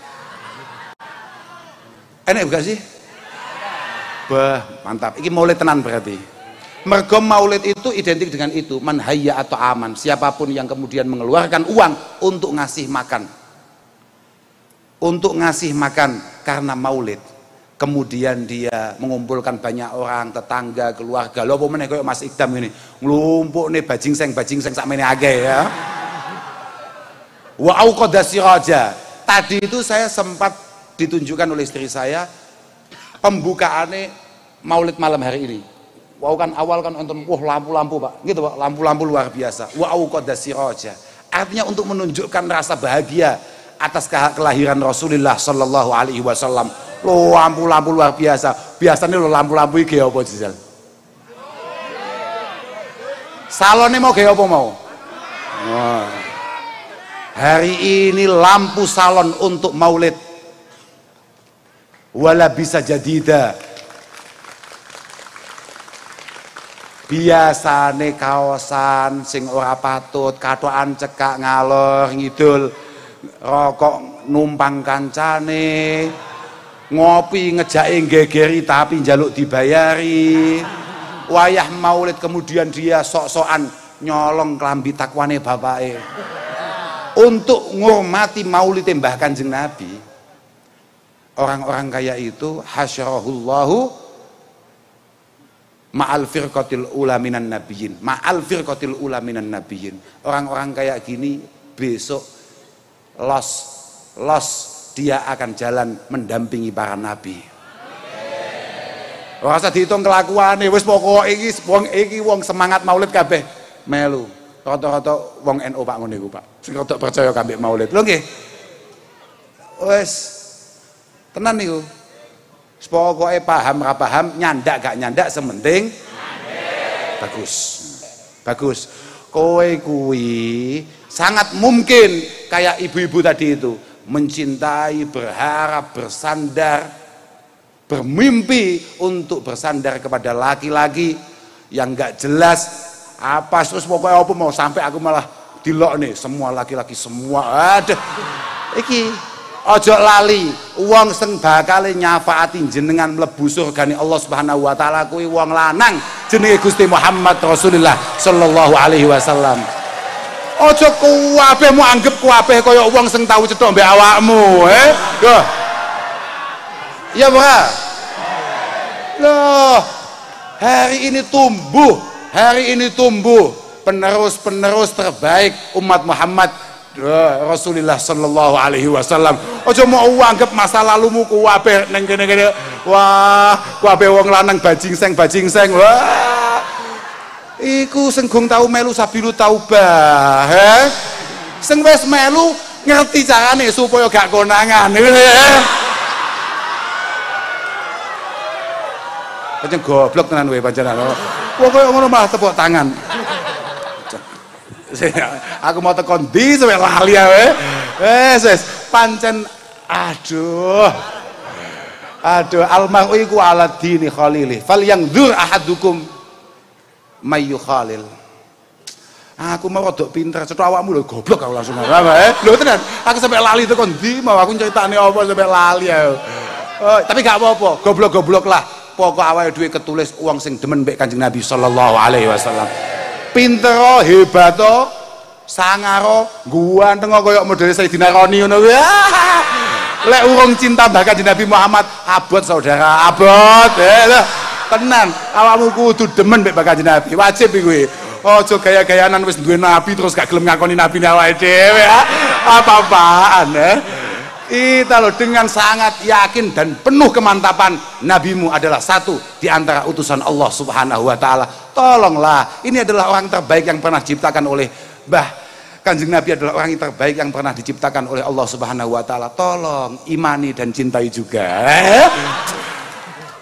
Enek gak sih? Bah, mantap. Iki maulid tenan berarti. Mergo maulid itu identik dengan itu, man hayya atau aman, siapapun yang kemudian mengeluarkan uang untuk ngasih makan karena maulid, kemudian dia mengumpulkan banyak orang, tetangga, keluarga. Lho apa meneh koyo Mas Ikdam ini nglumpuk nih bajing seng sakmene akeh ya. Wa auqada siraja. Tadi itu saya sempat ditunjukkan oleh istri saya pembukaane maulid malam hari ini. Wow kan awal kan nonton, wah lampu-lampu Pak, gitu Pak, lampu-lampu luar biasa. Wa auqada siraja. Artinya untuk menunjukkan rasa bahagia atas kelahiran Rasulullah sallallahu alaihi wasallam. Lo lampu-lampu luar biasa. Biasanya lo lampu-lampu iki apa Jizal? Salone mau gaya apa mau? Oh. Hari ini lampu salon untuk maulid. Wala bisa jadida. Biasane kaosan sing ora patut, katokan cekak ngalor ngidul, rokok numpang kancane, ngopi ngejake gegeri tapi njaluk dibayari. Wayah maulid kemudian dia sok-sokan nyolong klambi takwane bapake. Untuk ngurmati maulid Mbah Kanjeng Nabi, orang-orang kaya itu hasyarahullahu ma'al firqatil ula minan nabiyyin, ma'al firqatil ula minan nabiyyin. Orang-orang kayak gini besok los dia akan jalan mendampingi para nabi. Ora usah dihitung kelakuane, wis pokoke iki wong semangat maulid kabeh melu. Rata-rata wong NU Pak ngene iku, Pak. Sing rada percaya kabeh maulid. Lho nggih. Wis tenan niku. Pokoke paham ra paham, nyandak gak nyandak sementing bagus. Bagus. Kowe kuwi sangat mungkin kayak ibu-ibu tadi itu, mencintai, berharap, bersandar, bermimpi untuk bersandar kepada laki-laki yang gak jelas apa, terus pokoknya apa mau sampai aku malah dilok nih semua laki-laki semua. Aduh, iki ojo lali, wong sing bakal nyafaati jenengan mlebu surgane Allah Subhanahu wa taala kuwi wong lanang jenenge Gusti Muhammad Rasulullah sallallahu alaihi wasallam. Ojo kuwabeh mu anggap kuwabeh kaya wong sing tau cethuk mbek awakmu, Loh. Ya, Bra. Loh, hari ini tumbuh penerus-penerus terbaik umat Muhammad Rasulullah sallallahu alaihi wasallam. Aja mau anggap masa lalumu kuwabe ning kene-kene. Wah, kuwabe wong lanang bajing-seng. Wah. Iku sing gong tau melu sabilu taubah, Sing wis melu ngerti carane supaya gak konangan. Pancen goblok tenan kowe pancen. Wong koyo ngono malah tepuk tangan. Aku mau tekan ndi sampe lali ae. Wes pancen aduh almar'u iku ala dini khalili falyanzur ahadukum mayu khalil. Aku mau rodok pinter, cetha awakmu lho goblok aku langsung. Lho tenan, aku sampe lali tekan ndi mau aku critane apa sampe lali ae. Oh, tapi gak apa-apa, goblok-goblok lah. Pokok awake dhewe ketulis wong sing demen mbek Kanjeng Nabi sallallahu alaihi wasallam. Pintero, hebato, sangaro, guanteng kaya model Sayyidina Roni ngono kuwi. Lek urung cinta mbak Kanjeng Nabi Muhammad, abot saudara, abot. Tenan, awakmu kudu demen mbek Kanjeng Nabi. Wajib iki kuwi. Aja gaya-gayanan wis duwe nabi terus gak gelem ngakoni nabine awake dhewe. Apa-apaan, Kita loh dengan sangat yakin dan penuh kemantapan nabimu adalah satu di antara utusan Allah Subhanahu wa taala. Tolonglah, ini adalah orang terbaik yang pernah diciptakan oleh Kanjeng Nabi, adalah orang yang terbaik yang pernah diciptakan oleh Allah Subhanahu wa taala. Tolong imani dan cintai juga.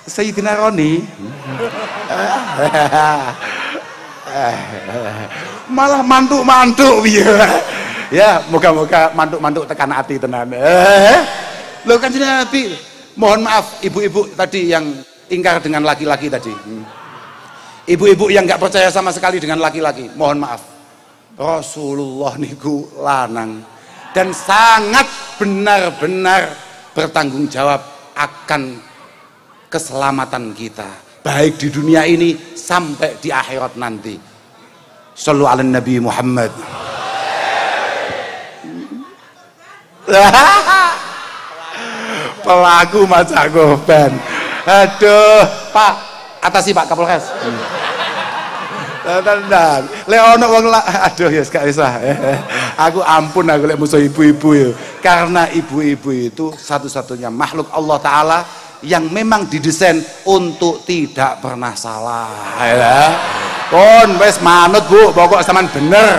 Sayyidina Roni. Malah mantuk-mantuk ya, moga-moga mantuk-mantuk tekan hati tenan. Loh Kanjeng Nabi, mohon maaf ibu-ibu tadi yang ingkar dengan laki-laki tadi. Ibu-ibu yang nggak percaya sama sekali dengan laki-laki, mohon maaf. Rasulullah niku lanang dan sangat benar-benar bertanggung jawab akan keselamatan kita, baik di dunia ini sampai di akhirat nanti. Shallu ala Nabi Muhammad. Pelaku maca goban. Aduh, Pak, atasi Pak Kapolres. Tenan. Lek ono wong aduh ya gak usah. Aku ampun aku lek musuh ibu-ibu ya. Karena ibu-ibu itu satu-satunya makhluk Allah taala yang memang didesain untuk tidak pernah salah, ya. Pun wis manut Bu, pokok sampean bener.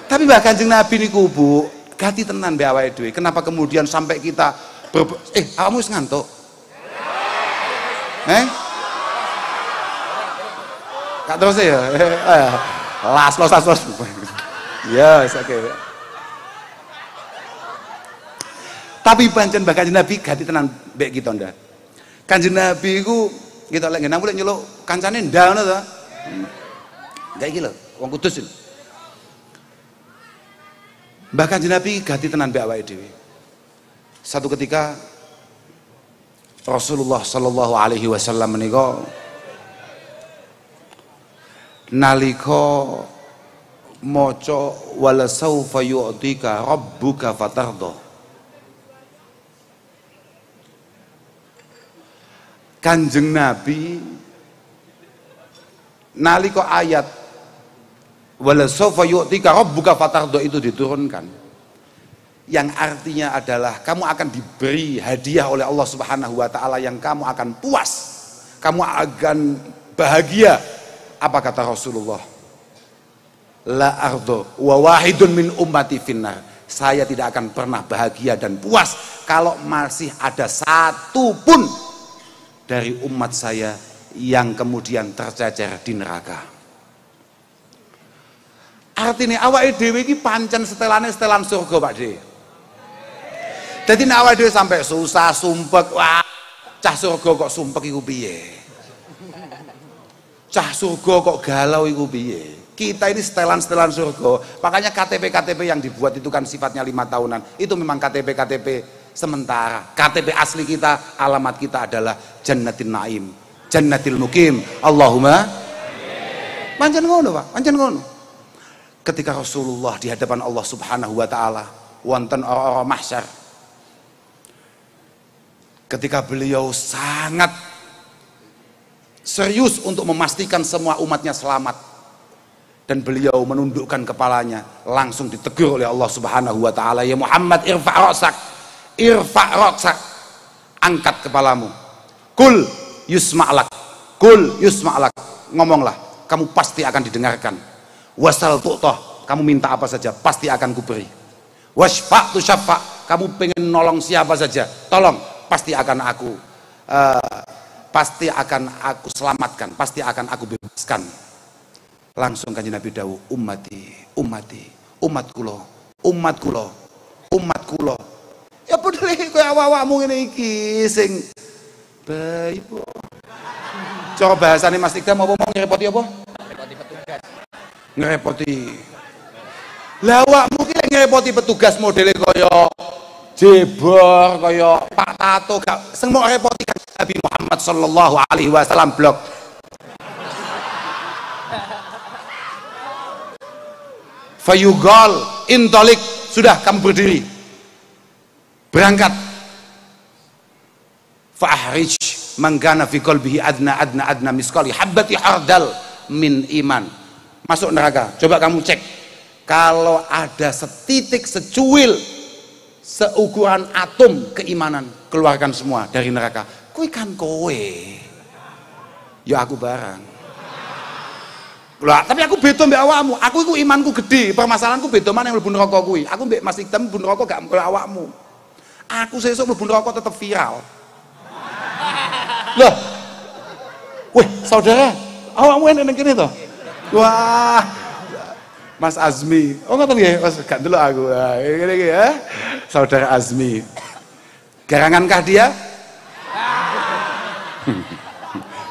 Tapi Mbah Kanjeng Nabi niku Bu, ganti tenan mbek awake dhewe. Kenapa kemudian sampai kita awakmu wis ngantuk? Gak terus ya? Las. Ya, oke. Tapi pancen Mbah Kanjeng Nabi ganti tenan mbek kita ndak. Kanjeng Nabi iku kita lek ngenang mulai nyeluk kancane ndak ngono to. Kayak iki lho, wong Kudus lho. Mbah Kanjeng Nabi ganti tenan mbek awake dhewe. Satu ketika Rasulullah sallallahu alaihi wasallam menika nalika maca wala saufa yu'tika rabbuka fatarda. Kanjeng Nabi nalika ayat wala saufa yu'tika rabbuka fatarda itu diturunkan, yang artinya adalah kamu akan diberi hadiah oleh Allah Subhanahu wa taala yang kamu akan puas, kamu akan bahagia. Apa kata Rasulullah? La ardo wa wahidun min ummati finnar. Saya tidak akan pernah bahagia dan puas kalau masih ada satu pun dari umat saya yang kemudian tercecer di neraka. Artinya awake dhewe iki pancen setelane setelan surga, Pak De. Jadi awake dhewe sampai susah sumpek, wah, cah surga kok sumpek iku piye? Cah surga kok galau iku piye? Kita ini setelan-setelan surga. Makanya KTP yang dibuat itu kan sifatnya 5 tahunan. Itu memang KTP sementara. KTP asli kita, alamat kita adalah Jannatin Naim, Jannatil Mukim. Allahumma pancen ngono, Pak, pancen ngono. Ketika Rasulullah di hadapan Allah Subhanahu wa taala wonten ora-ora mahsyar, ketika beliau sangat serius untuk memastikan semua umatnya selamat, dan beliau menundukkan kepalanya, langsung ditegur oleh Allah Subhanahu wa taala, ya Muhammad irfa' ra'sak, angkat kepalamu, kul yusma'lak, ngomonglah, kamu pasti akan didengarkan. Wasal tu'toh, kamu minta apa saja pasti akan kuberi. Wasfa' tu syafa', kamu pengen nolong siapa saja, tolong, pasti akan aku selamatkan, pasti akan aku bebaskan. Langsung Kanjeng Nabi dawuh, umat kula. Ya padha koyo awakmu ngene iki sing bae po. Cara bahasane Mas Ikdam apa mau ngrepoti apa? Ngrepoti petugas. Ngrepoti. Lah awakmu ki ngrepoti petugas modele kaya jebor, kaya Pak Tato, gak sing mau repoti Nabi Muhammad sallallahu alaihi wasallam blok. Fayugal intolik, sudah kamu berdiri, berangkat. Fa'ahrij manggana fi qalbihi adna miskali habbati hardal min iman. Masuk neraka, coba kamu cek, kalau ada setitik, secuil, seukuran atom keimanan, keluarkan semua dari neraka. Kowe kan kowe, ya aku barang. Lah, tapi aku beda mbek awakmu. Aku iku imanku gede, permasalahanku beda mana yang mlebu neraka kuwi. Aku mbek Mas Ikdam mlebu neraka gak mbek awakmu. Aku sesuk mlebu neraka tetep viral. Loh. Wih, saudara, awakmu enek ning kene to? Wah, Mas Azmi, oh ngoten nggih, Mas gak ndelok aku. Ngene iki ya. Saudara Azmi. Garangankah dia?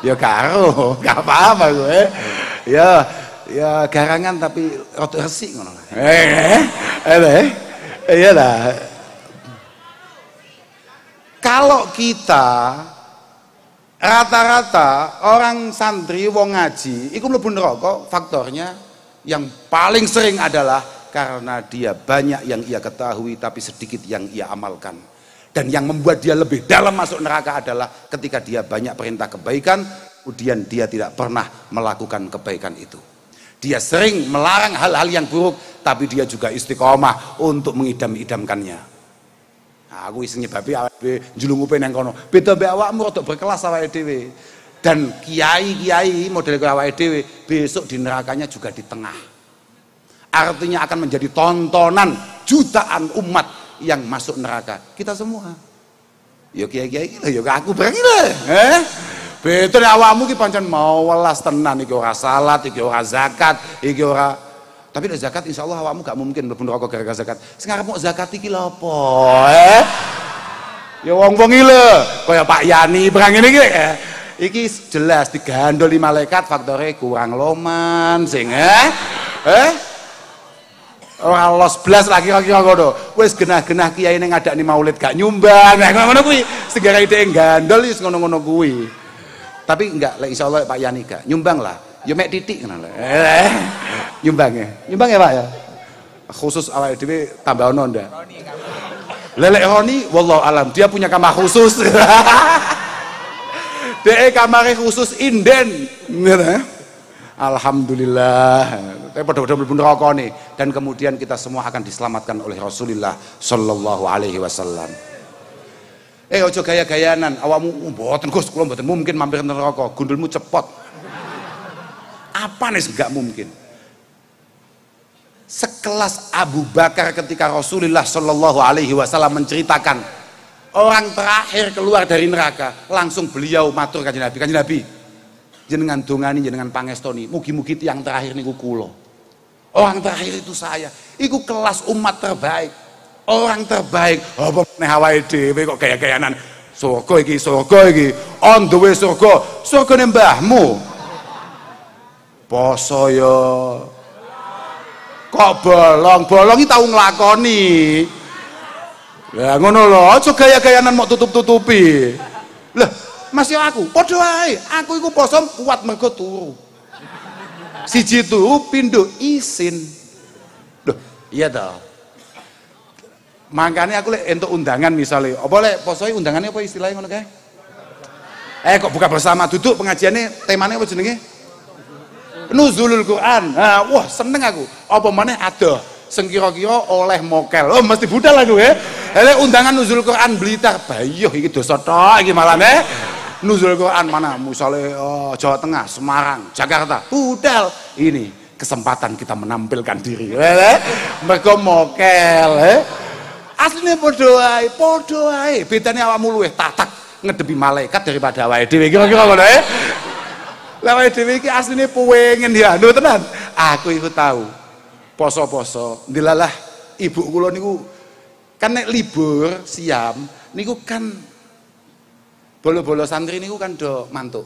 Ya karo, gak apa-apa gue. Ya garangan tapi rada resik ngono. Iyalah. Kalau kita rata-rata orang santri wong ngaji iku mlebu neraka, faktornya yang paling sering adalah karena dia banyak yang ia ketahui tapi sedikit yang ia amalkan. Dan yang membuat dia lebih dalam masuk neraka adalah ketika dia banyak perintah kebaikan, kemudian dia tidak pernah melakukan kebaikan itu. Dia sering melarang hal-hal yang buruk, tapi dia juga istiqomah untuk mengidam-idamkannya. Nah, aku iseng nyebabi awake dhewe njlungupe nang kono. Beda mbek awakmu rada berkelas awake dhewe. Dan kiai-kiai model kaya awake dhewe besok di nerakanya juga di tengah. Artinya akan menjadi tontonan jutaan umat yang masuk neraka, kita semua. Ya kiai-kiai, ya aku bareng lah. Betul awakmu ki pancen mau welas tenan iki ora salat, iki ora zakat, iki ora. Tapi nek zakat insyaallah awakmu gak mungkin mlebu neraka gara-gara zakat. Sing arep mau zakat iki lho apa? Ya wong-wong iki lho, kaya Pak Yani perang ngene iki. Iki jelas digandoli malaikat faktore kurang loman sing ora los blas lagi kira-kira ngono. Wis genah-genah kiai ning ngadakni maulid gak nyumbang. Nah ngono kuwi segara ide gandol wis ngono-ngono kuwi. Tapi enggak lek insyaallah Pak Yani gak nyumbang lah. Ya mek titik ngono lho. Nyumbang ya. Nyumbang ya Pak ya. Khusus awake dhewe tambah ono ndak? Lelek Roni wallahu alam dia punya kamar khusus. Dia kamare khusus inden. Alhamdulillah. Tapi pada-pada mlebu neraka nih dan kemudian kita semua akan diselamatkan oleh Rasulullah sallallahu alaihi wasallam. Ojo gaya-gayanan, awakmu mboten Gus, kula mboten mungkin mampir neraka, gundulmu cepot. Apa nih enggak mungkin? Sekelas Abu Bakar ketika Rasulullah sallallahu alaihi wasallam menceritakan orang terakhir keluar dari neraka, langsung beliau matur kanjeng Nabi, jenengan dongani jenengan pangestoni mugi-mugi tiang terakhir niku kula. Orang terakhir itu saya. Iku kelas umat terbaik. Orang terbaik. Apa meneh awake dhewe kok gaya-gayanan surga iki on the way surgane mbahmu. Poso ya. Kok bolong iki tau nglakoni. Lah ngono lho, aja gaya-gayanan mok tutup-tutupi. Lah masih aku, padha wae. Aku iku poso kuat mergo turu. Siji turu pindho isin. Loh, iya toh. Makanya aku lek entuk undangan misalnya, apa lek posoe undangannya apa istilahnya ngono kae? Kok buka bersama duduk pengajiannya temanya apa jenenge? Nuzulul Quran. Nah, wah seneng aku. Apa maneh ada sing kira-kira oleh mokel. Oh mesti budal aku ya. Lek undangan nuzul Quran Blitar, bayuh iki dosa tok iki malane. Nuzul Quran mana? Misalnya Jawa Tengah, Semarang, Jakarta, budal. Ini kesempatan kita menampilkan diri. Mergo mokel. Asline padha wae. Bedane awakmu luweh tatak ngedepi malaikat daripada awake dhewe. Kira-kira ngono ya. Lah awake dhewe iki asline pengen dianu tenan. Aku iku tahu. Poso-poso, ndilalah ibu kula niku kan nek libur siam niku kan bolo-bolo santri niku kan do mantuk.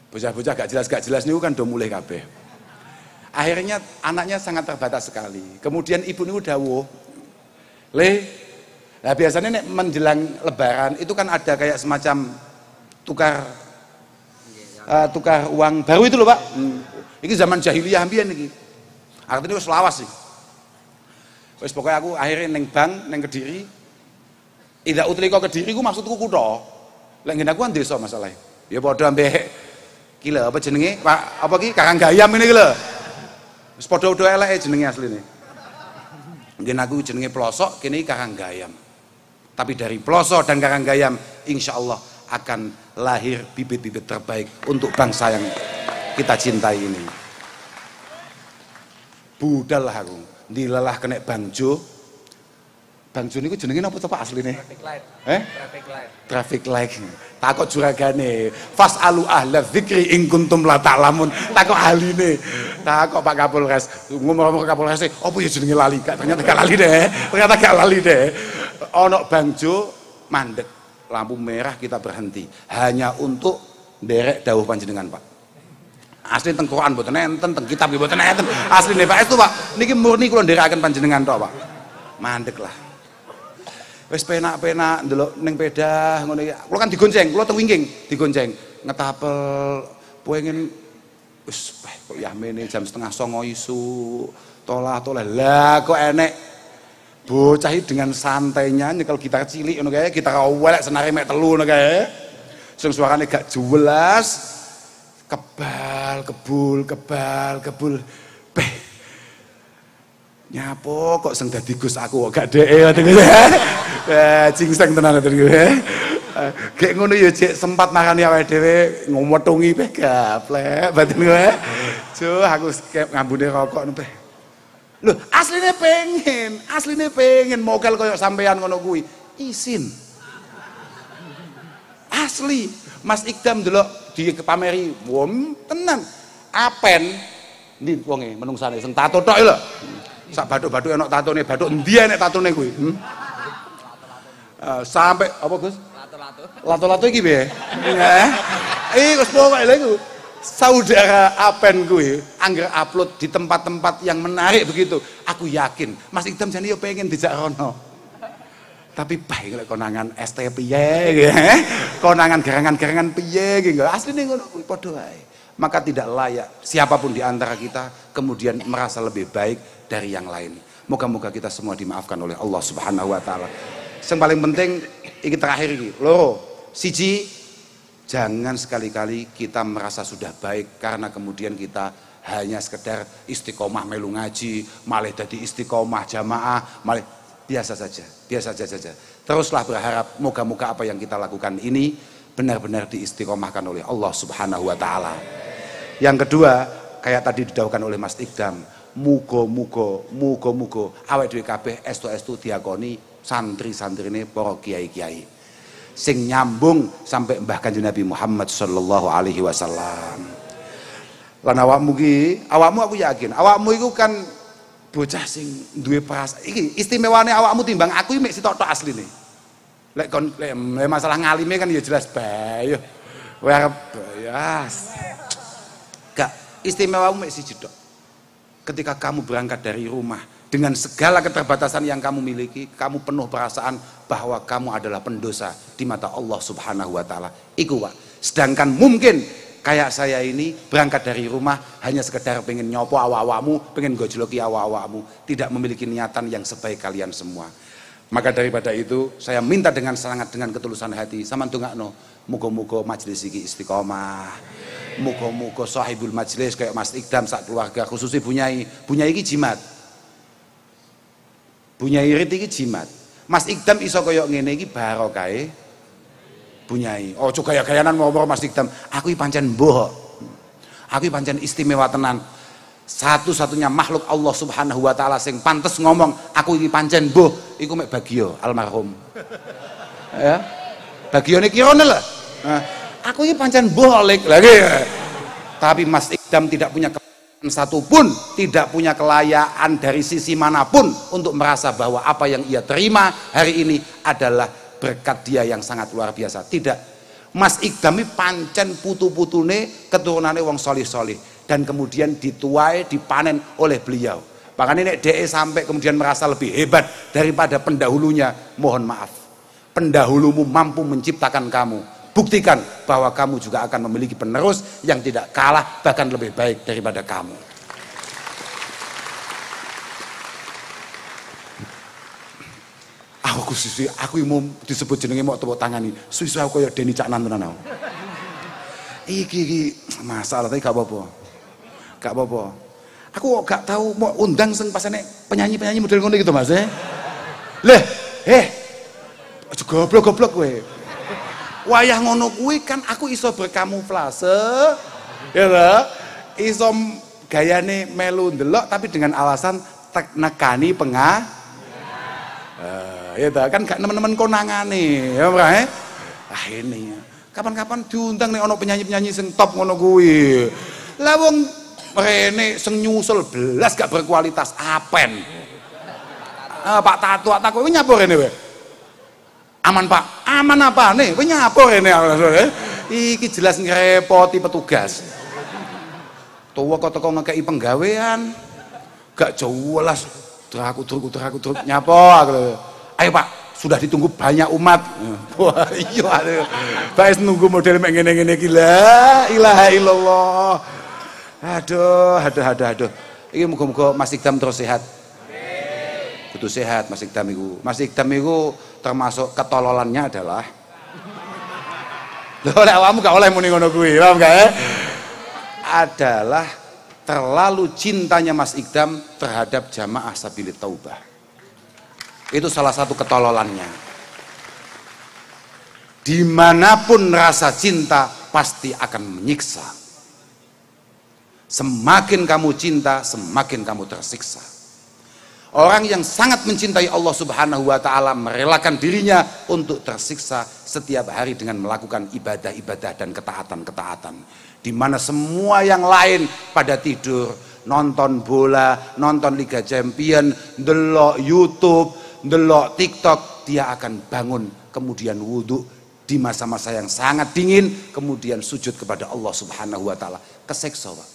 Bocah-bocah gak jelas niku kan do mulih kabeh. Akhirnya anaknya sangat terbatas sekali. Kemudian ibu niku dawuh, nah biasanya nek menjelang lebaran itu kan ada kayak semacam tukar uang baru itu loh Pak. Ini zaman jahiliyah mbiyen iki. Artinya wis lawas sih. Wis pokoknya aku akhirnya neng bank, neng Kediri. Ida utlika Kediri ku maksudku kutha. Lek ngene aku kan desa masalahnya. Ya padha ambek ki lho apa jenenge? Pak apa ki Karanggayam ini ki lho. Wis padha-padha eleke jenenge asline. Ngen aku jenenge Plosok, kene Karanggayam. Tapi dari Plosok dan Karanggayam insyaallah akan lahir bibit-bibit terbaik untuk bangsa yang kita cintai ini. Budal lah aku, dilelah kena Bangjo. Bangjo niku jenenge napa to Pak asline? Traffic light. Traffic light. Takok juragane. Fasalu ahla dzikri in kuntum la ta'lamun. Takok ahline. Takok Pak Kapolres. Ngomong Kapolres, opo ya jenenge lali? Ternyata gak lali deh. Ono Bangjo mandek. Lampu merah kita berhenti. Hanya untuk nderek dawuh panjenengan Pak. Asli teng Quran mboten enten, teng kitab mboten enten. Asline Pak itu Pak, niki murni kula nderekaken panjenengan tok Pak. Mandek lah. Wis penak-penak ndelok ning pedah ngono iki. Kula kan digonceng, kula teng wingking digonceng. Ngetapel pengen wis kok ya mene jam 8:30 isu. Tolah. Lah kok enek bocah dengan santainya nyekel gitar cilik ngono kae, gitar welek senare mek 3 ngono kae. Sing suarane gak jelas. Kebal kebul nyapo kok sing dadi Gus aku kok gak dheke ngoten iki cingseng tenan ngoten iki gek ngono ya jek sempat marani awake dhewe ngometungi peh gaplek batin kowe jo aku ngambune rokok peh lho asline pengen mokel koyo sampean ngono kuwi isin asli Mas Ikdam delok di pameri, wom tenan. Apen ndi wonge menungsane sing tato tok lho. Sak bathuk-bathuk enak tatone, bathuk endi enek tatone kuwi? Sampai apa Gus? Lato-lato iki piye? Wis pokoke lha iku. Saudara Apen kuwi angger upload di tempat-tempat yang menarik begitu. Aku yakin Mas Ikdam jane yo pengen dijak rono. Tapi bae lek konangan ST piye konangan gerangan-gerangan piye iki asline ngono kuwi padha wae. Maka tidak layak siapapun di antara kita kemudian merasa lebih baik dari yang lain. Moga-moga kita semua dimaafkan oleh Allah Subhanahu wa taala. Yang paling penting iki terakhir iki, loro. Siji, jangan sekali-kali kita merasa sudah baik karena kemudian kita hanya sekedar istiqomah melu ngaji, malah jadi istiqomah jamaah, malah biasa saja. Teruslah berharap moga-moga apa yang kita lakukan ini benar-benar diistiqomahkan oleh Allah Subhanahu wa taala. Yang kedua, kayak tadi didhawuhkan oleh Mas Ikdam, muga-muga awake dhewe kabeh estu-estu diakoni santri-santrine para kiai-kiai sing nyambung sampai Mbah Kanjeng Nabi Muhammad sallallahu alaihi wasallam. Lan awakmu aku yakin, awakmu iku kan bocah sing duwe perasaan. Iki istimewane awakmu timbang aku iki mek sitok-tok asline. Lek masalah ngalime kan ya jelas bae. Ya. Gak istimewamu mek siji tok. Ketika kamu berangkat dari rumah dengan segala keterbatasan yang kamu miliki, kamu penuh perasaan bahwa kamu adalah pendosa di mata Allah Subhanahu wa taala. Iku Pak. Sedangkan mungkin kayak saya ini berangkat dari rumah hanya sekedar pengen nyopo awak-awakmu, pengen gojloki awak-awakmu, tidak memiliki niatan yang sebaik kalian semua. Maka daripada itu saya minta dengan sangat dengan ketulusan hati sama ndongakno, muga-muga majelis iki istiqomah. Muga-muga sahibul majelis kayak Mas Ikdam sak keluarga khususnya Bunyai iki jimat. Bunyai Rit iki jimat. Mas Ikdam iso kaya ngene iki barokahe Bunyai. Ojo gaya-gayanan mau Mas Ikdam, aku iki pancen mbuh. Aku iki pancen istimewa tenan. Satu-satunya makhluk Allah Subhanahu wa taala sing pantes ngomong aku iki pancen mbuh iku mek Bagio almarhum. Ya. Bagione kirone lho. Aku ini pancen bolik lagi. Tapi Mas Ikdam tidak punya kelayakan satupun, tidak punya kelayaan dari sisi manapun untuk merasa bahwa apa yang ia terima hari ini adalah berkat dia yang sangat luar biasa. Tidak. Mas Ikdam ini pancen putu-putune keturunane wong solih-solih dan kemudian dituai, dipanen oleh beliau. Bahkan ini DE sampai kemudian merasa lebih hebat daripada pendahulunya. Mohon maaf. Pendahulumu mampu menciptakan kamu. Buktikan bahwa kamu juga akan memiliki penerus yang tidak kalah bahkan lebih baik daripada kamu. Aku mau disebut jenenge mau tepuk tangan ini. Susu aku kayak Denny Caknan tenan aku. Iki masalah tapi gak apa-apa. Gak apa-apa. Aku gak tahu mau undang sing pasane penyanyi-penyanyi model ngono gitu Mas. Goblok-goblok kowe. Wayah ngono kuwi kan aku iso berkamuflase ya lho, iso gayane melu ndelok tapi dengan alasan nekani ya ta kan gak nemen-nemen konangane ya ora ini kapan-kapan diundang nek ana penyanyi-penyanyi sing top ngono kuwi lah wong rene sing nyusul belas gak berkualitas Apen Pak Tato kowe nyapa rene wae. Aman Pak, aman apa nih? Kowe nyapa rene iki jelas ngrepoti petugas. Tuwa kok teko ngekeki penggawean. Gak jelas druk nyapa aku. Ayo Pak, sudah ditunggu banyak umat. Wah, iya aduh. Bae nunggu model mek ngene-ngene iki la ilaha illallah. Aduh. Iki muga-muga Mas Ikdam terus sehat. Butuh sehat Mas Ikdam iku. Mas Ikdam iku termasuk ketololannya adalah lho lek awakmu gak oleh muni ngono kuwi, paham gak ya? Adalah terlalu cintanya Mas Ikdam terhadap jamaah Sabilit Taubah. Itu salah satu ketololannya. Dimanapun rasa cinta pasti akan menyiksa. Semakin kamu cinta, semakin kamu tersiksa. Orang yang sangat mencintai Allah Subhanahu wa taala merelakan dirinya untuk tersiksa setiap hari dengan melakukan ibadah-ibadah dan ketaatan-ketaatan. Di mana semua yang lain pada tidur, nonton bola, nonton Liga Champion, ndelok YouTube, ndelok TikTok, dia akan bangun kemudian wudhu di masa-masa yang sangat dingin, kemudian sujud kepada Allah Subhanahu wa taala. Keseksa, Pak.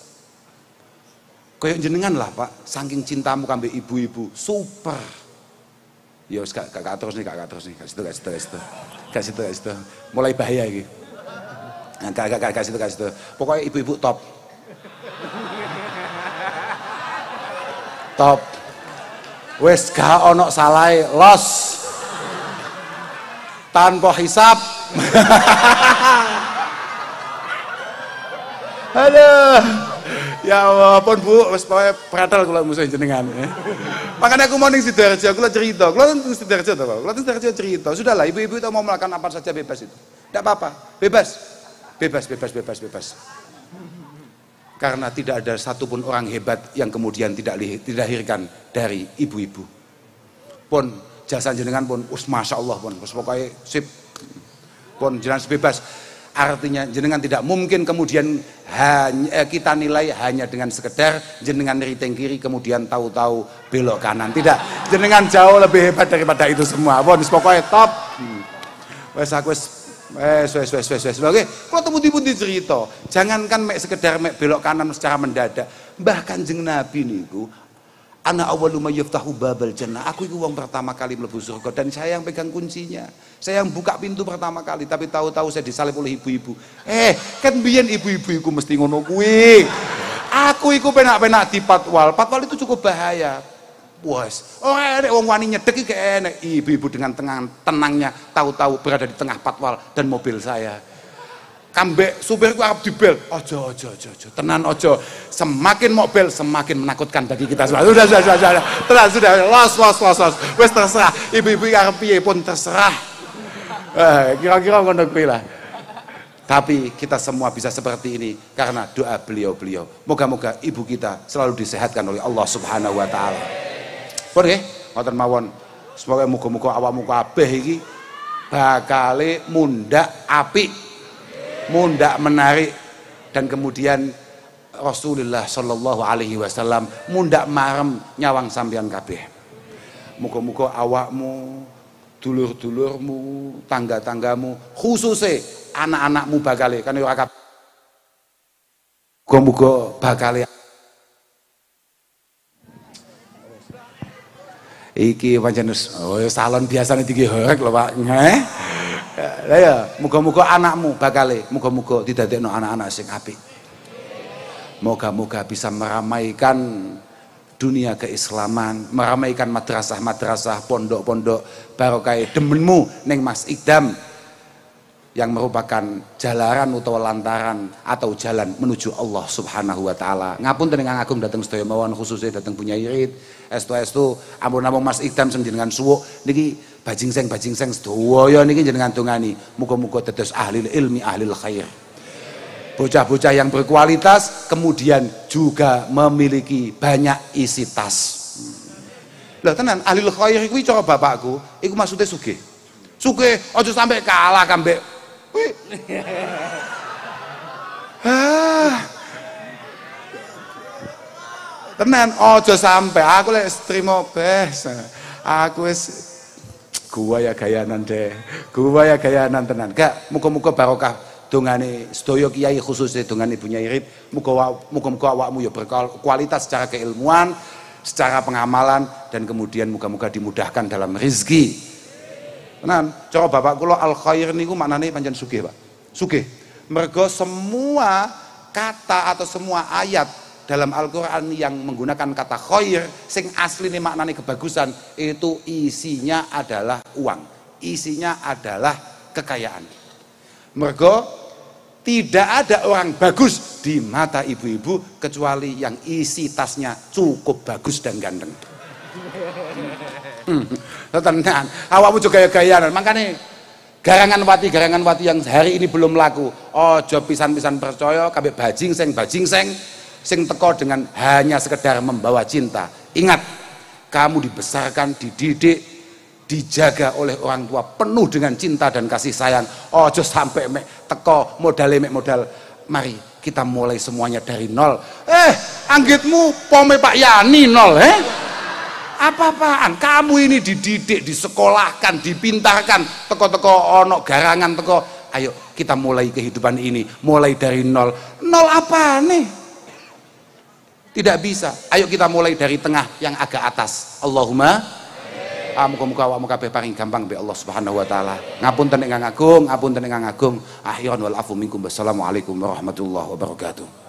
Kayak jenengan lah, Pak, saking cintamu kambek ibu-ibu, super. Ya wis gak terus nih, gak situ. Mulai bahaya iki. Nah, gak situ. Pokoknya ibu-ibu top. Top. Wis gak ono salahe, los. Tanpa hisap. Aduh. Ya Allah, pun Bu, wis pokoke pratel kula musuh jenengan. Makanya aku mau ning Sidoarjo, kula cerita. Kula ning Sidoarjo to, Pak. Kula ning Sidoarjo cerita. Sudahlah, ibu-ibu itu mau melakukan apa saja bebas itu. Tidak apa-apa, bebas. Bebas. Karena tidak ada satupun orang hebat yang kemudian tidak dilahirkan dari ibu-ibu. Pun jasa jenengan pun, masya Allah pun, pokoknya sip. Pun jenengan bebas. Artinya jenengan tidak mungkin kemudian kita nilai hanya dengan sekedar jenengan riting kiri kemudian tahu-tahu belok kanan. Tidak, jenengan jauh lebih hebat daripada itu semua. Pokoknya top. Wes oke, kalau temu-temu cerita, jangankan sekedar belok kanan secara mendadak. Bahkan Kanjeng Nabi niku ana awwalu may yaftahu babal jannah. Aku itu wong pertama kali mlebu surga dan saya yang pegang kuncinya. Saya yang buka pintu pertama kali, tapi tahu-tahu saya disalib oleh ibu-ibu. Kan biyen ibu-ibu iku mesti ngono kuwi. Aku iku penak-penak di patwal. Patwal itu cukup bahaya. Wes, enek wong wani nyedek iki enek. Ibu-ibu dengan tenangnya tahu-tahu berada di tengah patwal dan mobil saya. Kambek supirku arep dibel. Ojo. Tenan ojo. Semakin mobil semakin menakutkan bagi kita semua. Sudah. Tenang sudah. Los. Wes terserah. Ibu-ibu arep piye pun terserah. Kira-kira ngono kuwi lah. Tapi kita semua bisa seperti ini karena doa beliau-beliau. Moga-moga ibu kita selalu disehatkan oleh Allah Subhanahu wa taala. Pun nggih, ngoten mawon. Semoga muga-muga awakmu kabeh iki bakale mundak apik. Mundak menarik dan kemudian Rasulullah Shallallahu Alaihi Wasallam mundak marem nyawang sampean kabeh. Muga-muga awakmu, dulur-dulurmu, tangga-tanggamu, khususnya anak-anakmu bakale kan ora kabeh. Muga-muga bakale iki pancen salon biasane digehorek lho, Pak. Lah ya, muga-muga anakmu bakale, muga-muga didadekno anak-anak sing apik. Moga-moga bisa meramaikan dunia keislaman, meramaikan madrasah-madrasah, pondok-pondok barokah demenmu ning Mas Idam yang merupakan jalaran utawa lantaran atau jalan menuju Allah Subhanahu wa taala. Ngapunten ingkang agung dhateng sedaya mawon khususnya dhateng Bunyai Irit, estu ampun Mas Idam sing jenengan suwuk niki bajingseng sedaya niki jenengan dongani muga-muga dados ahli ilmi, ahli khair. Bocah-bocah yang berkualitas kemudian juga memiliki banyak isi tas. Lah tenan ahli khair kuwi cara bapakku, iku maksudnya sugih. Sugih aja sampai kalah kambek. Tenan aja sampai aku lek trimo bes. Aku wis gua ya gayanan tenan. Gak muga-muga barokah dongane sedaya kiai khususnya dongane Bunyai Irit. Muga-muga awakmu ya berkualitas secara keilmuan, secara pengamalan dan kemudian muga-muga dimudahkan dalam rezeki. Tenan, cara bapak kula al khair niku maknane pancen sugih, Pak. Sugih. Mergo semua kata atau semua ayat dalam Al-Qur'an yang menggunakan kata khair sing asline maknane kebagusan itu isinya adalah uang, isinya adalah kekayaan. Mergo tidak ada orang bagus di mata ibu-ibu kecuali yang isi tasnya cukup bagus dan ganteng. Tenan, awakmu juga gaya-gayaan. Makanya garangan wati yang hari ini belum laku. Ojo pisan-pisan percaya kabeh bajingseng sing teko dengan hanya sekedar membawa cinta. Ingat, kamu dibesarkan, dididik, dijaga oleh orang tua penuh dengan cinta dan kasih sayang. Ojo sampai teko modal. Mari kita mulai semuanya dari nol. Anggitmu pome Pak Yani nol, Apa-apaan? Kamu ini dididik, disekolahkan, dipintarkan, teko-teko ono garangan teko. Ayo kita mulai kehidupan ini, mulai dari nol. Nol apa nih? Tidak bisa. Ayo kita mulai dari tengah yang agak atas. Allahumma muka-muka awakmu kabeh paring gampang be Allah Subhanahu wa taala. Ngapunten ingkang agung, ngapunten ingkang agung. Ahyon wal afu minkum. Wassalamualaikum warahmatullahi wabarakatuh.